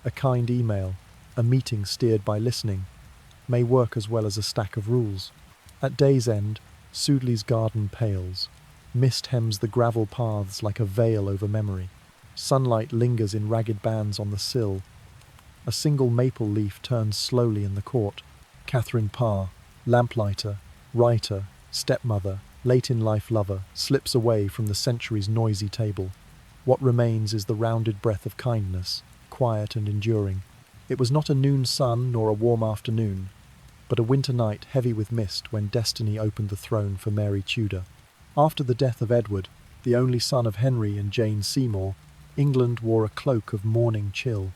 A kind email, a meeting steered by listening, may work as well as a stack of rules. At day's end, Sudeley's garden pales. Mist hems the gravel paths like a veil over memory. Sunlight lingers in ragged bands on the sill. A single maple leaf turns slowly in the court. Catherine Parr, lamplighter, writer, stepmother, late-in-life lover, slips away from the century's noisy table. What remains is the rounded breath of kindness, quiet and enduring. It was not a noon sun nor a warm afternoon, but a winter night heavy with mist when destiny opened the throne for Mary Tudor. After the death of Edward, the only son of Henry and Jane Seymour, England wore a cloak of mourning chill.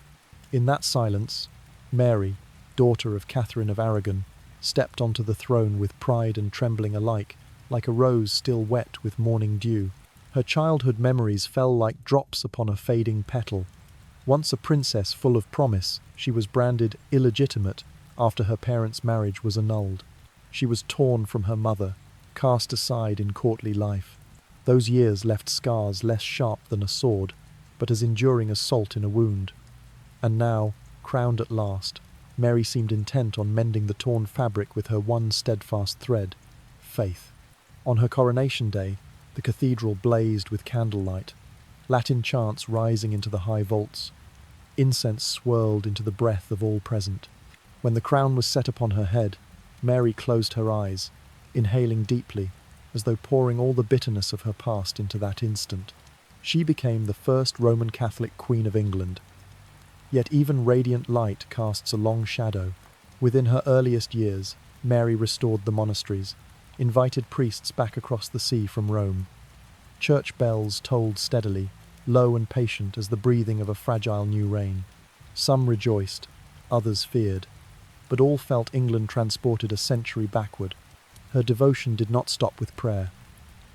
In that silence, Mary, daughter of Catherine of Aragon, stepped onto the throne with pride and trembling alike, like a rose still wet with morning dew. Her childhood memories fell like drops upon a fading petal. Once a princess full of promise, she was branded illegitimate after her parents' marriage was annulled. She was torn from her mother, cast aside in courtly life. Those years left scars less sharp than a sword, but as enduring as salt in a wound. And now, crowned at last, Mary seemed intent on mending the torn fabric with her one steadfast thread, faith. On her coronation day, the cathedral blazed with candlelight, Latin chants rising into the high vaults. Incense swirled into the breath of all present. When the crown was set upon her head, Mary closed her eyes, inhaling deeply, as though pouring all the bitterness of her past into that instant. She became the first Roman Catholic Queen of England. Yet even radiant light casts a long shadow. Within her earliest years, Mary restored the monasteries, invited priests back across the sea from Rome. Church bells tolled steadily, low and patient as the breathing of a fragile new reign. Some rejoiced, others feared, but all felt England transported a century backward. Her devotion did not stop with prayer.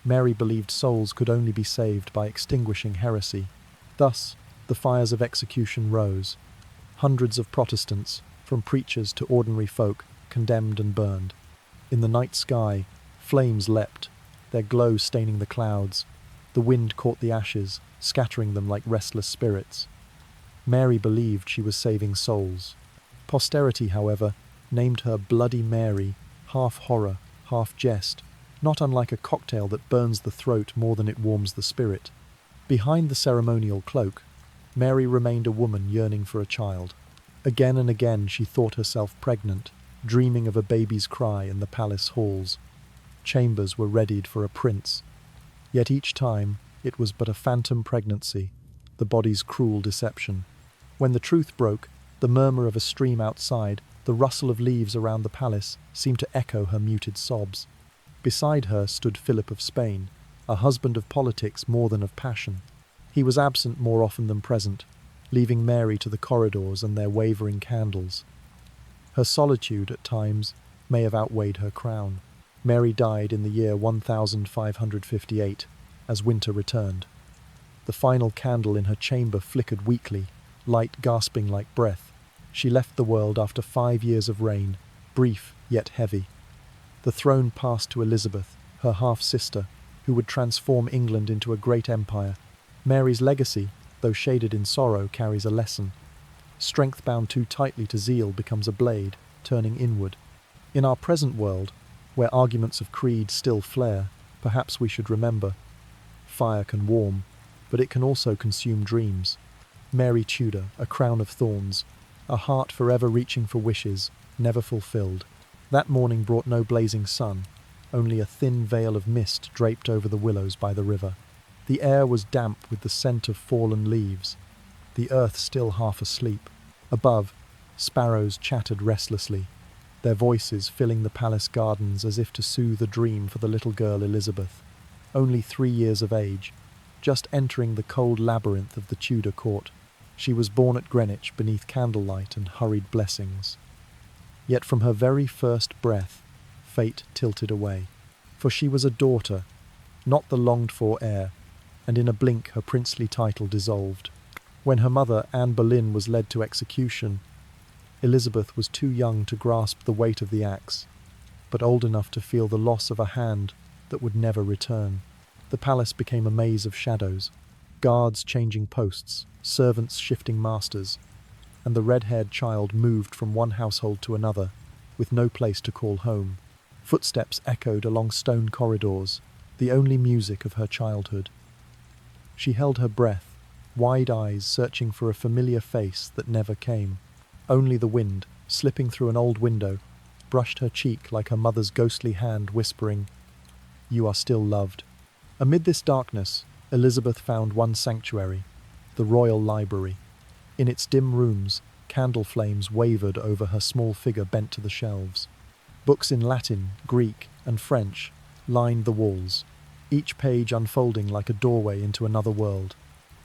Mary believed souls could only be saved by extinguishing heresy. Thus, the fires of execution rose. Hundreds of Protestants, from preachers to ordinary folk, condemned and burned. In the night sky, flames leapt, their glow staining the clouds. The wind caught the ashes, scattering them like restless spirits. Mary believed she was saving souls. Posterity, however, named her Bloody Mary, half horror, half jest, not unlike a cocktail that burns the throat more than it warms the spirit. Behind the ceremonial cloak, Mary remained a woman yearning for a child. Again and again she thought herself pregnant, dreaming of a baby's cry in the palace halls. Chambers were readied for a prince. Yet each time, it was but a phantom pregnancy, the body's cruel deception. When the truth broke, the murmur of a stream outside, the rustle of leaves around the palace, seemed to echo her muted sobs. Beside her stood Philip of Spain, a husband of politics more than of passion. He was absent more often than present, leaving Mary to the corridors and their wavering candles. Her solitude, at times, may have outweighed her crown. Mary died in the year 1558, as winter returned. The final candle in her chamber flickered weakly, light gasping like breath. She left the world after 5 years of reign, brief yet heavy. The throne passed to Elizabeth, her half-sister, who would transform England into a great empire. Mary's legacy, though shaded in sorrow, carries a lesson. Strength bound too tightly to zeal becomes a blade, turning inward. In our present world, where arguments of creed still flare, perhaps we should remember: fire can warm, but it can also consume dreams. Mary Tudor, a crown of thorns, a heart forever reaching for wishes, never fulfilled. That morning brought no blazing sun, only a thin veil of mist draped over the willows by the river. The air was damp with the scent of fallen leaves, the earth still half asleep. Above, sparrows chattered restlessly, their voices filling the palace gardens as if to soothe a dream for the little girl Elizabeth, only 3 years of age, just entering the cold labyrinth of the Tudor court. She was born at Greenwich beneath candlelight and hurried blessings. Yet from her very first breath, fate tilted away. For she was a daughter, not the longed-for heir, and in a blink her princely title dissolved. When her mother, Anne Boleyn, was led to execution, Elizabeth was too young to grasp the weight of the axe, but old enough to feel the loss of a hand that would never return. The palace became a maze of shadows, guards changing posts, servants shifting masters, and the red-haired child moved from one household to another, with no place to call home. Footsteps echoed along stone corridors, the only music of her childhood. She held her breath, wide eyes searching for a familiar face that never came. Only the wind, slipping through an old window, brushed her cheek like her mother's ghostly hand whispering, "You are still loved." Amid this darkness, Elizabeth found one sanctuary, the royal library. In its dim rooms, candle flames wavered over her small figure bent to the shelves. Books in Latin, Greek, and French lined the walls, each page unfolding like a doorway into another world.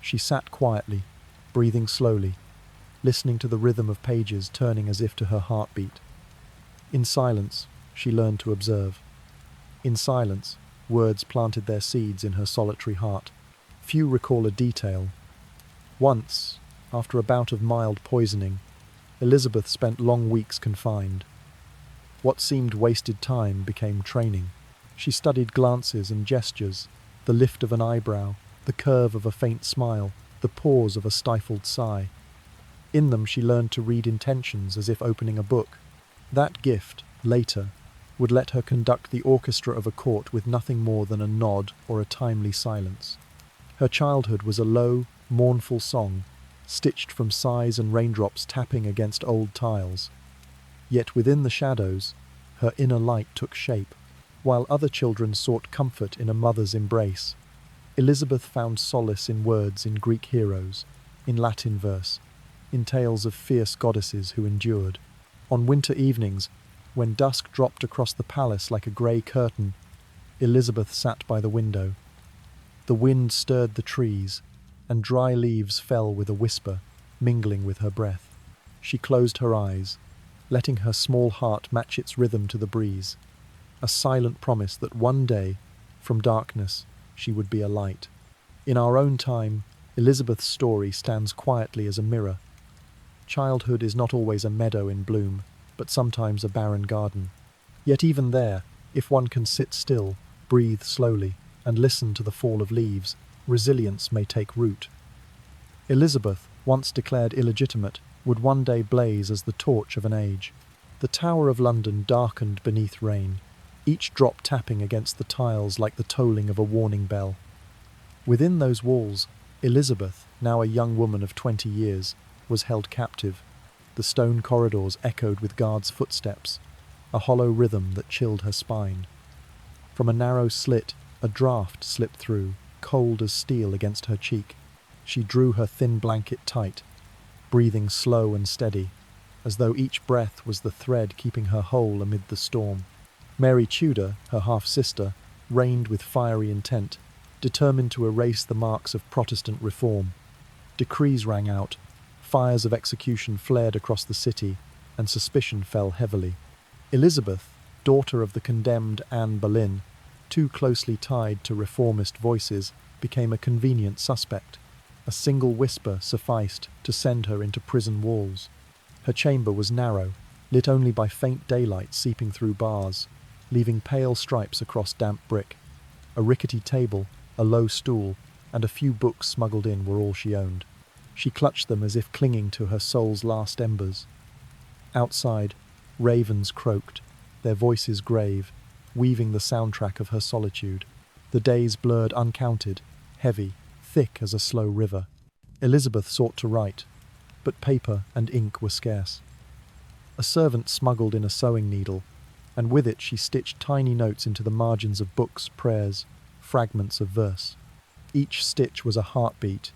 She sat quietly, breathing slowly, listening to the rhythm of pages turning as if to her heartbeat. In silence, she learned to observe. In silence, words planted their seeds in her solitary heart. Few recall a detail. Once, after a bout of mild poisoning, Elizabeth spent long weeks confined. What seemed wasted time became training. She studied glances and gestures, the lift of an eyebrow, the curve of a faint smile, the pause of a stifled sigh. In them she learned to read intentions as if opening a book. That gift, later, would let her conduct the orchestra of a court with nothing more than a nod or a timely silence. Her childhood was a low, mournful song, stitched from sighs and raindrops tapping against old tiles. Yet within the shadows, her inner light took shape. While other children sought comfort in a mother's embrace, Elizabeth found solace in words in Greek heroes, in Latin verse, in tales of fierce goddesses who endured. On winter evenings, when dusk dropped across the palace like a grey curtain, Elizabeth sat by the window. The wind stirred the trees, and dry leaves fell with a whisper, mingling with her breath. She closed her eyes, letting her small heart match its rhythm to the breeze, a silent promise that one day, from darkness, she would be a light. In our own time, Elizabeth's story stands quietly as a mirror. Childhood is not always a meadow in bloom, but sometimes a barren garden. Yet even there, if one can sit still, breathe slowly, and listen to the fall of leaves, resilience may take root. Elizabeth, once declared illegitimate, would one day blaze as the torch of an age. The Tower of London darkened beneath rain, each drop tapping against the tiles like the tolling of a warning bell. Within those walls, Elizabeth, now a young woman of 20 years, was held captive. The stone corridors echoed with guards' footsteps, a hollow rhythm that chilled her spine. From a narrow slit, a draught slipped through, cold as steel against her cheek. She drew her thin blanket tight, breathing slow and steady, as though each breath was the thread keeping her whole amid the storm. Mary Tudor, her half-sister, reigned with fiery intent, determined to erase the marks of Protestant reform. Decrees rang out, fires of execution flared across the city, and suspicion fell heavily. Elizabeth, daughter of the condemned Anne Boleyn, too closely tied to reformist voices, became a convenient suspect. A single whisper sufficed to send her into prison walls. Her chamber was narrow, lit only by faint daylight seeping through bars, leaving pale stripes across damp brick. A rickety table, a low stool, and a few books smuggled in were all she owned. She clutched them as if clinging to her soul's last embers. Outside, ravens croaked, their voices grave, weaving the soundtrack of her solitude. The days blurred uncounted, heavy, thick as a slow river. Elizabeth sought to write, but paper and ink were scarce. A servant smuggled in a sewing needle, and with it she stitched tiny notes into the margins of books, prayers, fragments of verse. Each stitch was a heartbeat,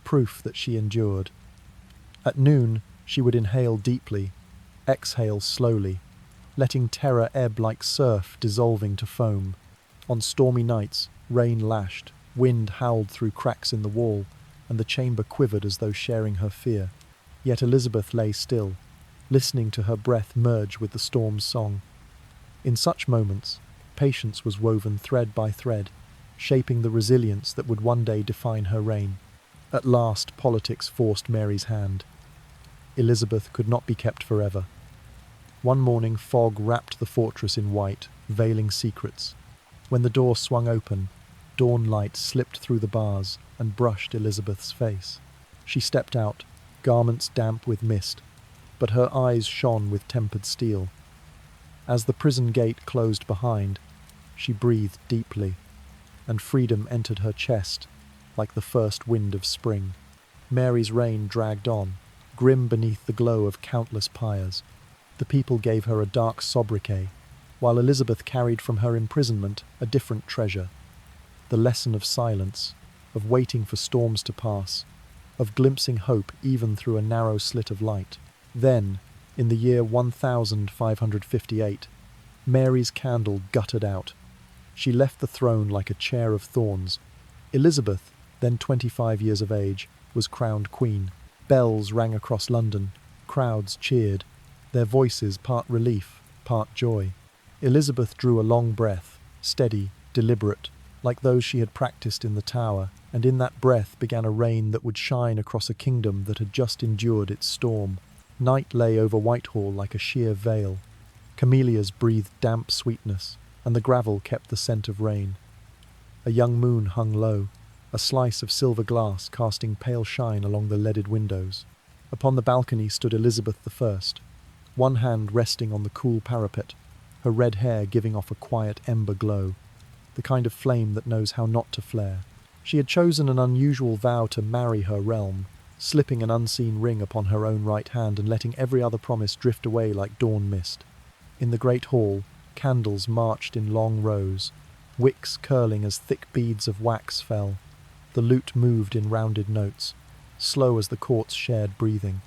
proof that she endured. At noon, she would inhale deeply, exhale slowly, letting terror ebb like surf dissolving to foam. On stormy nights, rain lashed, wind howled through cracks in the wall, and the chamber quivered as though sharing her fear. Yet Elizabeth lay still, listening to her breath merge with the storm's song. In such moments, patience was woven thread by thread, shaping the resilience that would one day define her reign. At last, politics forced Mary's hand. Elizabeth could not be kept forever. One morning, fog wrapped the fortress in white, veiling secrets. When the door swung open, dawn light slipped through the bars and brushed Elizabeth's face. She stepped out, garments damp with mist, but her eyes shone with tempered steel. As the prison gate closed behind, she breathed deeply, and freedom entered her chest like the first wind of spring. Mary's reign dragged on, grim beneath the glow of countless pyres. The people gave her a dark sobriquet, while Elizabeth carried from her imprisonment a different treasure, the lesson of silence, of waiting for storms to pass, of glimpsing hope even through a narrow slit of light. Then, in the year 1558, Mary's candle guttered out. She left the throne like a chair of thorns. Elizabeth, then 25 years of age, was crowned queen. Bells rang across London, crowds cheered, their voices part relief, part joy. Elizabeth drew a long breath, steady, deliberate, like those she had practiced in the Tower, and in that breath began a reign that would shine across a kingdom that had just endured its storm. Night lay over Whitehall like a sheer veil. Camellias breathed damp sweetness, and the gravel kept the scent of rain. A young moon hung low, a slice of silver glass casting pale shine along the leaded windows. Upon the balcony stood Elizabeth I, one hand resting on the cool parapet, her red hair giving off a quiet ember glow, the kind of flame that knows how not to flare. She had chosen an unusual vow to marry her realm, slipping an unseen ring upon her own right hand and letting every other promise drift away like dawn mist. In the great hall, candles marched in long rows, wicks curling as thick beads of wax fell. The lute moved in rounded notes, slow as the court's shared breathing.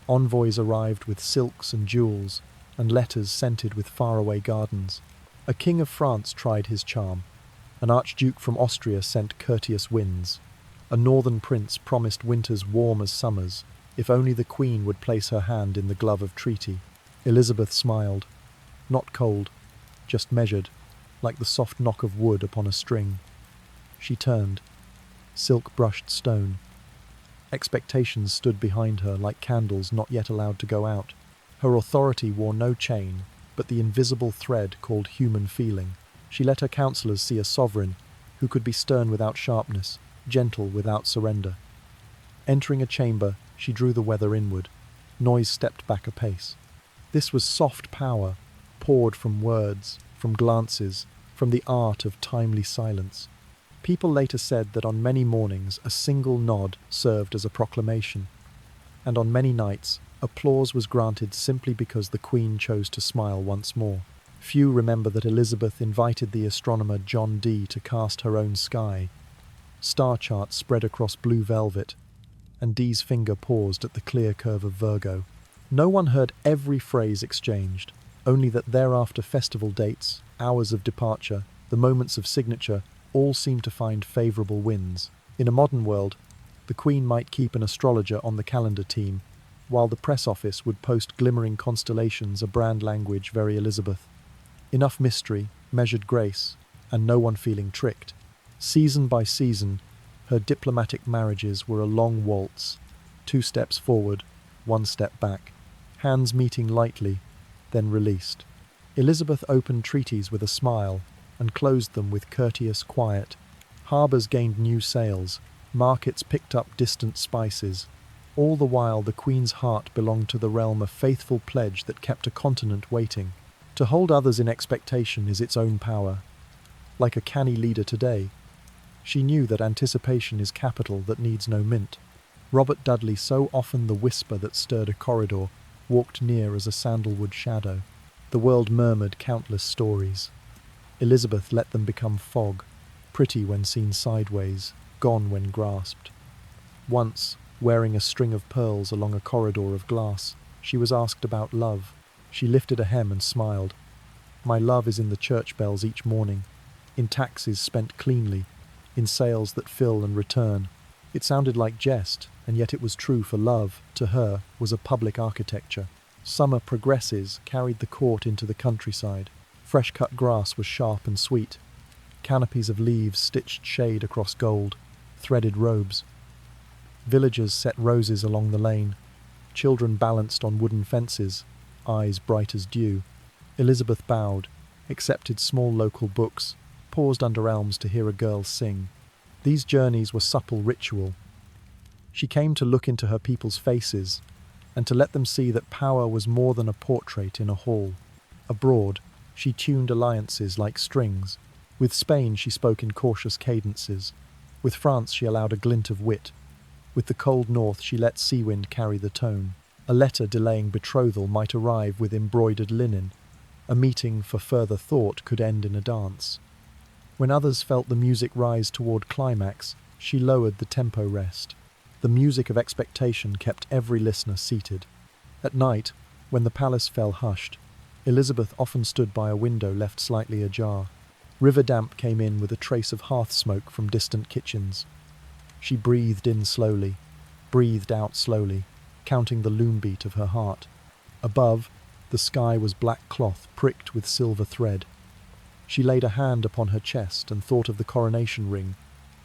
Envoys arrived with silks and jewels, and letters scented with faraway gardens. A king of France tried his charm. An archduke from Austria sent courteous winds. A northern prince promised winters warm as summers, if only the queen would place her hand in the glove of treaty. Elizabeth smiled. Not cold, just measured, like the soft knock of wood upon a string. She turned. Silk-brushed stone. Expectations stood behind her like candles not yet allowed to go out. Her authority wore no chain, but the invisible thread called human feeling. She let her counsellors see a sovereign who could be stern without sharpness, gentle without surrender. Entering a chamber, she drew the weather inward. Noise stepped back a pace. This was soft power, poured from words, from glances, from the art of timely silence. People later said that on many mornings a single nod served as a proclamation, and on many nights applause was granted simply because the Queen chose to smile once more. Few remember that Elizabeth invited the astronomer John Dee to cast her own sky. Star charts spread across blue velvet, and Dee's finger paused at the clear curve of Virgo. No one heard every phrase exchanged, only that thereafter festival dates, hours of departure, the moments of signature, all seemed to find favourable winds. In a modern world, the Queen might keep an astrologer on the calendar team, while the press office would post glimmering constellations, a brand language very Elizabeth. Enough mystery, measured grace, and no one feeling tricked. Season by season, her diplomatic marriages were a long waltz, 2 steps forward, 1 step back, hands meeting lightly, then released. Elizabeth opened treaties with a smile and closed them with courteous quiet. Harbours gained new sails, markets picked up distant spices. All the while the Queen's heart belonged to the realm, a faithful pledge that kept a continent waiting. To hold others in expectation is its own power. Like a canny leader today, she knew that anticipation is capital that needs no mint. Robert Dudley, so often the whisper that stirred a corridor, walked near as a sandalwood shadow. The world murmured countless stories. Elizabeth let them become fog, pretty when seen sideways, gone when grasped. Once, wearing a string of pearls along a corridor of glass, she was asked about love. She lifted a hem and smiled. My love is in the church bells each morning, in taxis spent cleanly, in sales that fill and return. It sounded like jest, and yet it was true, for love, to her, was a public architecture. Summer progresses carried the court into the countryside. Fresh-cut grass was sharp and sweet. Canopies of leaves stitched shade across gold, threaded robes. Villagers set roses along the lane. Children balanced on wooden fences, eyes bright as dew. Elizabeth bowed, accepted small local books, paused under elms to hear a girl sing. These journeys were supple ritual. She came to look into her people's faces, and to let them see that power was more than a portrait in a hall. Abroad, she tuned alliances like strings. With Spain she spoke in cautious cadences. With France she allowed a glint of wit. With the cold north she let sea wind carry the tone. A letter delaying betrothal might arrive with embroidered linen. A meeting for further thought could end in a dance. When others felt the music rise toward climax, she lowered the tempo rest. The music of expectation kept every listener seated. At night, when the palace fell hushed, Elizabeth often stood by a window left slightly ajar. River damp came in with a trace of hearth smoke from distant kitchens. She breathed in slowly, breathed out slowly, counting the loom beat of her heart. Above, the sky was black cloth pricked with silver thread. She laid a hand upon her chest and thought of the coronation ring,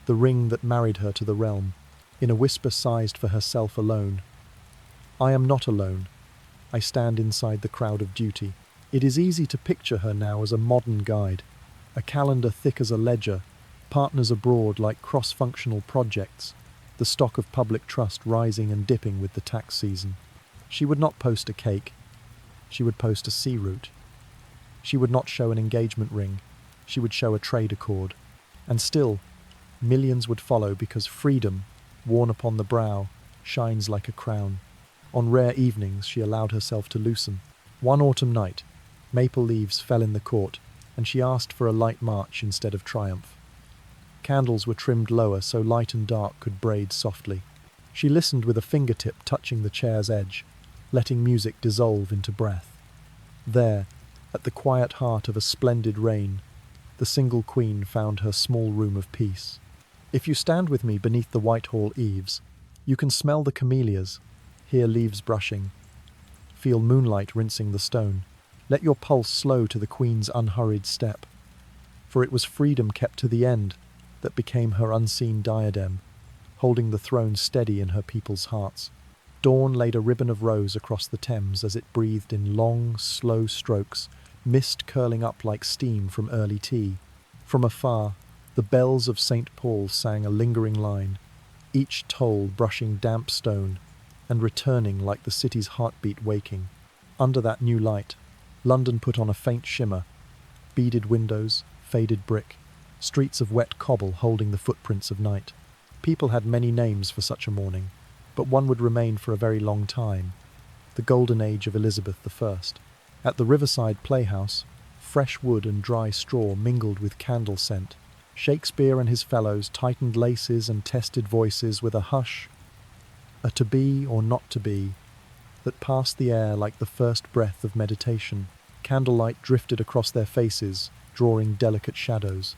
the ring that married her to the realm. In a whisper sized for herself alone. I am not alone. I stand inside the crowd of duty. It is easy to picture her now as a modern guide, a calendar thick as a ledger, partners abroad like cross-functional projects, the stock of public trust rising and dipping with the tax season. She would not post a cake. She would post a sea route. She would not show an engagement ring. She would show a trade accord. And still, millions would follow because freedom, worn upon the brow, shines like a crown. On rare evenings she allowed herself to loosen. One autumn night, maple leaves fell in the court, and she asked for a light march instead of triumph. Candles were trimmed lower so light and dark could braid softly. She listened with a fingertip touching the chair's edge, letting music dissolve into breath. There, at the quiet heart of a splendid reign, the single queen found her small room of peace. If you stand with me beneath the Whitehall eaves, you can smell the camellias, hear leaves brushing, feel moonlight rinsing the stone. Let your pulse slow to the Queen's unhurried step, for it was freedom kept to the end that became her unseen diadem, holding the throne steady in her people's hearts. Dawn laid a ribbon of rose across the Thames as it breathed in long, slow strokes, mist curling up like steam from early tea. From afar, the bells of St. Paul sang a lingering line, each toll brushing damp stone and returning like the city's heartbeat waking. Under that new light, London put on a faint shimmer, beaded windows, faded brick, streets of wet cobble holding the footprints of night. People had many names for such a morning, but one would remain for a very long time, the golden age of Elizabeth I. At the riverside playhouse, fresh wood and dry straw mingled with candle scent. Shakespeare and his fellows tightened laces and tested voices with a hush, a to be or not to be, that passed the air like the first breath of meditation. Candlelight drifted across their faces, drawing delicate shadows.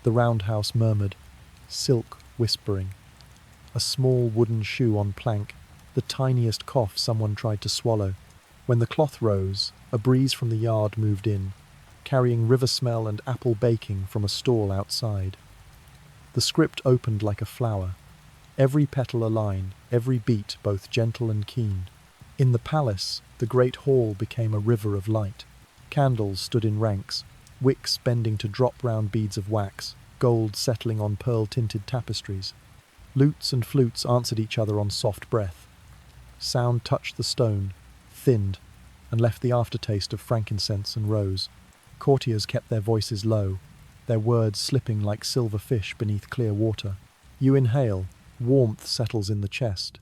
The roundhouse murmured, silk whispering. A small wooden shoe on plank, the tiniest cough someone tried to swallow. When the cloth rose, a breeze from the yard moved in, carrying river smell and apple baking from a stall outside. The script opened like a flower, every petal a line, every beat both gentle and keen. In the palace, the great hall became a river of light. Candles stood in ranks, wicks bending to drop round beads of wax, gold settling on pearl-tinted tapestries. Lutes and flutes answered each other on soft breath. Sound touched the stone, thinned, and left the aftertaste of frankincense and rose. Courtiers kept their voices low, their words slipping like silver fish beneath clear water. You inhale, warmth settles in the chest.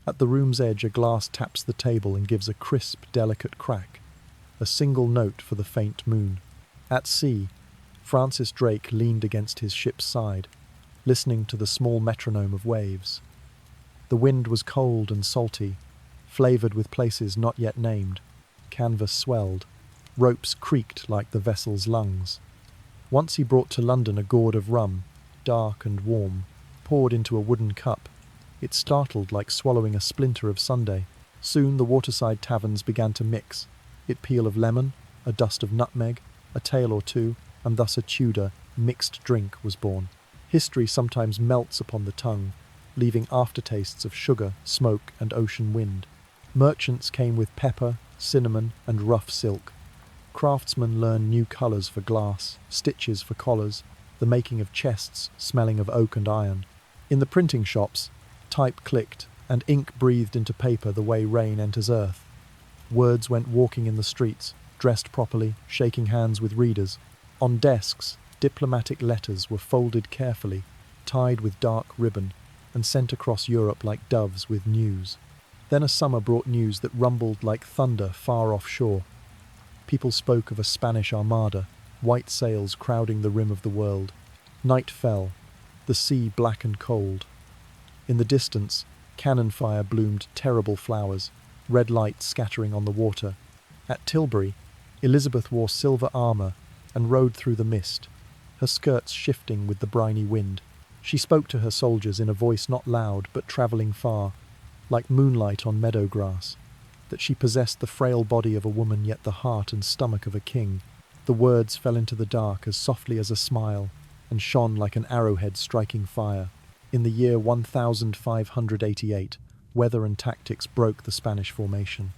At the room's edge, a glass taps the table and gives a crisp, delicate crack, a single note for the faint moon. At sea, Francis Drake leaned against his ship's side, listening to the small metronome of waves. The wind was cold and salty, flavoured with places not yet named. Canvas swelled. Ropes creaked like the vessel's lungs. Once he brought to London a gourd of rum, dark and warm, poured into a wooden cup. It startled like swallowing a splinter of sundae. Soon the waterside taverns began to mix. It peel of lemon, a dust of nutmeg, a tale or two, and thus a Tudor mixed drink was born. History sometimes melts upon the tongue, leaving aftertastes of sugar, smoke, and ocean wind. Merchants came with pepper, cinnamon, and rough silk. Craftsmen learned new colours for glass, stitches for collars, the making of chests smelling of oak and iron. In the printing shops, type clicked, and ink breathed into paper the way rain enters earth. Words went walking in the streets, dressed properly, shaking hands with readers. On desks, diplomatic letters were folded carefully, tied with dark ribbon, and sent across Europe like doves with news. Then a summer brought news that rumbled like thunder far offshore. People spoke of a Spanish armada, white sails crowding the rim of the world. Night fell, the sea black and cold. In the distance, cannon fire bloomed terrible flowers, red light scattering on the water. At Tilbury, Elizabeth wore silver armour and rode through the mist, her skirts shifting with the briny wind. She spoke to her soldiers in a voice not loud but travelling far, like moonlight on meadow grass, that she possessed the frail body of a woman yet the heart and stomach of a king. The words fell into the dark as softly as a smile, and shone like an arrowhead striking fire. In the year 1588, weather and tactics broke the Spanish formation.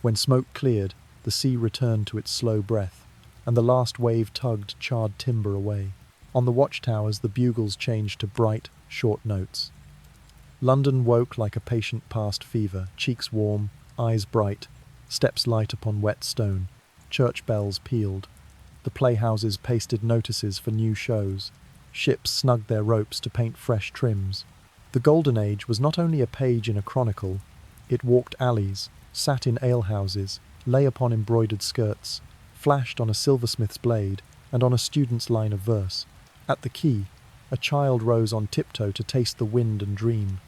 When smoke cleared, the sea returned to its slow breath, and the last wave tugged charred timber away. On the watchtowers, the bugles changed to bright, short notes. London woke like a patient past fever, cheeks warm, eyes bright, steps light upon wet stone. Church bells pealed. The playhouses pasted notices for new shows. Ships snugged their ropes to paint fresh trims. The Golden Age was not only a page in a chronicle, it walked alleys, sat in alehouses, lay upon embroidered skirts, flashed on a silversmith's blade, and on a student's line of verse. At the quay, a child rose on tiptoe to taste the wind and dream.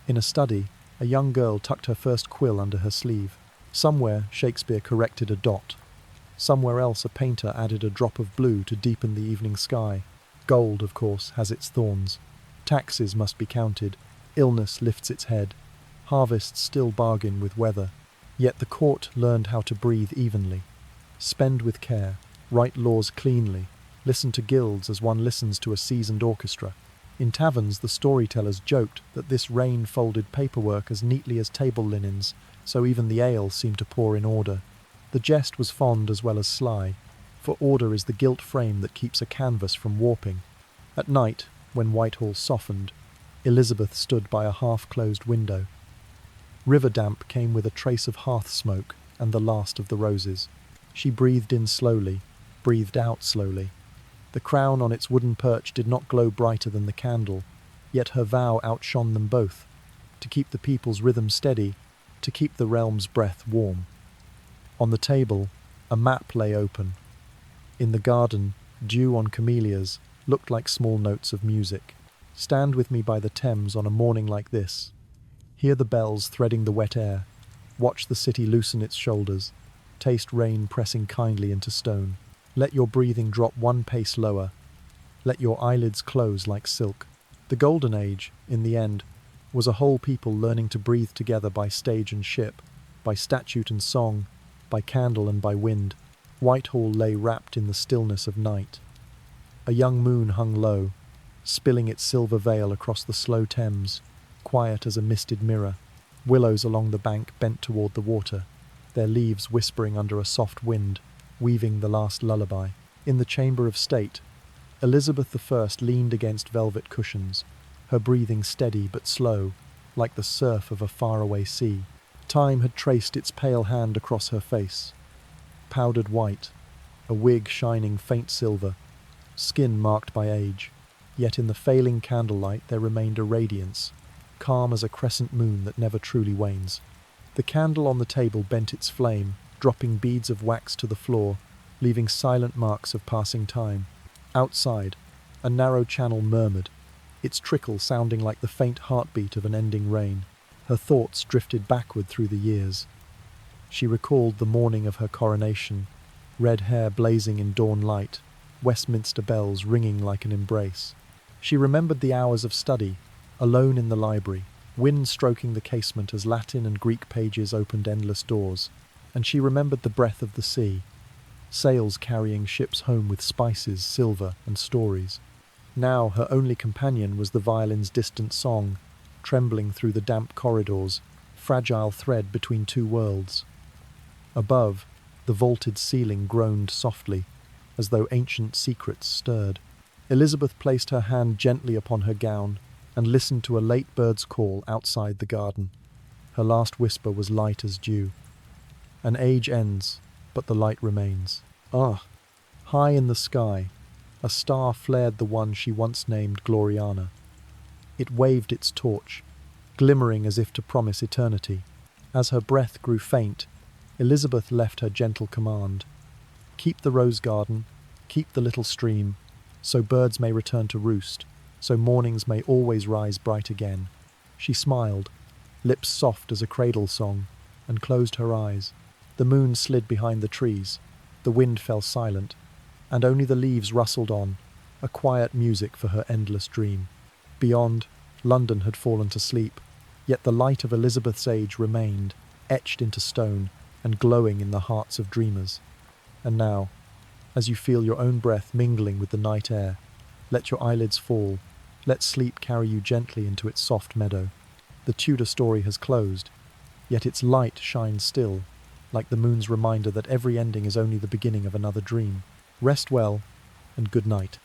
In a study, a young girl tucked her first quill under her sleeve. Somewhere, Shakespeare corrected a dot. Somewhere else, a painter added a drop of blue to deepen the evening sky. Gold, of course, has its thorns. Taxes must be counted. Illness lifts its head. Harvests still bargain with weather. Yet the court learned how to breathe evenly. Spend with care. Write laws cleanly. Listen to guilds as one listens to a seasoned orchestra. In taverns, the storytellers joked that this rain folded paperwork as neatly as table linens, so even the ale seemed to pour in order. The jest was fond as well as sly, for order is the gilt frame that keeps a canvas from warping. At night, when Whitehall softened, Elizabeth stood by a half-closed window. River damp came with a trace of hearth smoke and the last of the roses. She breathed in slowly, breathed out slowly. The crown on its wooden perch did not glow brighter than the candle, yet her vow outshone them both, to keep the people's rhythm steady, to keep the realm's breath warm. On the table, a map lay open. In the garden, dew on camellias looked like small notes of music. Stand with me by the Thames on a morning like this. Hear the bells threading the wet air. Watch the city loosen its shoulders. Taste rain pressing kindly into stone. Let your breathing drop one pace lower. Let your eyelids close like silk. The Golden Age, in the end, was a whole people learning to breathe together by stage and ship, by statute and song, by candle and by wind. Whitehall lay wrapped in the stillness of night. A young moon hung low, spilling its silver veil across the slow Thames, quiet as a misted mirror. Willows along the bank bent toward the water, their leaves whispering under a soft wind, weaving the last lullaby. In the chamber of state, Elizabeth I leaned against velvet cushions, her breathing steady but slow, like the surf of a faraway sea. Time had traced its pale hand across her face. Powdered white, a wig shining faint silver, skin marked by age. Yet in the failing candlelight there remained a radiance, calm as a crescent moon that never truly wanes. The candle on the table bent its flame, dropping beads of wax to the floor, leaving silent marks of passing time. Outside, a narrow channel murmured, its trickle sounding like the faint heartbeat of an ending rain. Her thoughts drifted backward through the years. She recalled the morning of her coronation, red hair blazing in dawn light, Westminster bells ringing like an embrace. She remembered the hours of study, alone in the library, wind stroking the casement as Latin and Greek pages opened endless doors. And she remembered the breath of the sea, sails carrying ships home with spices, silver, and stories. Now her only companion was the violin's distant song, trembling through the damp corridors, fragile thread between two worlds. Above, the vaulted ceiling groaned softly, as though ancient secrets stirred. Elizabeth placed her hand gently upon her gown and listened to a late bird's call outside the garden. Her last whisper was light as dew. An age ends, but the light remains. Ah! High in the sky, a star flared the one she once named Gloriana. It waved its torch, glimmering as if to promise eternity. As her breath grew faint, Elizabeth left her gentle command. Keep the rose garden, keep the little stream, so birds may return to roost, so mornings may always rise bright again. She smiled, lips soft as a cradle song, and closed her eyes. The moon slid behind the trees, the wind fell silent, and only the leaves rustled on, a quiet music for her endless dream. Beyond, London had fallen to sleep, yet the light of Elizabeth's age remained, etched into stone and glowing in the hearts of dreamers. And now, as you feel your own breath mingling with the night air, let your eyelids fall, let sleep carry you gently into its soft meadow. The Tudor story has closed, yet its light shines still, like the moon's reminder that every ending is only the beginning of another dream. Rest well, and good night.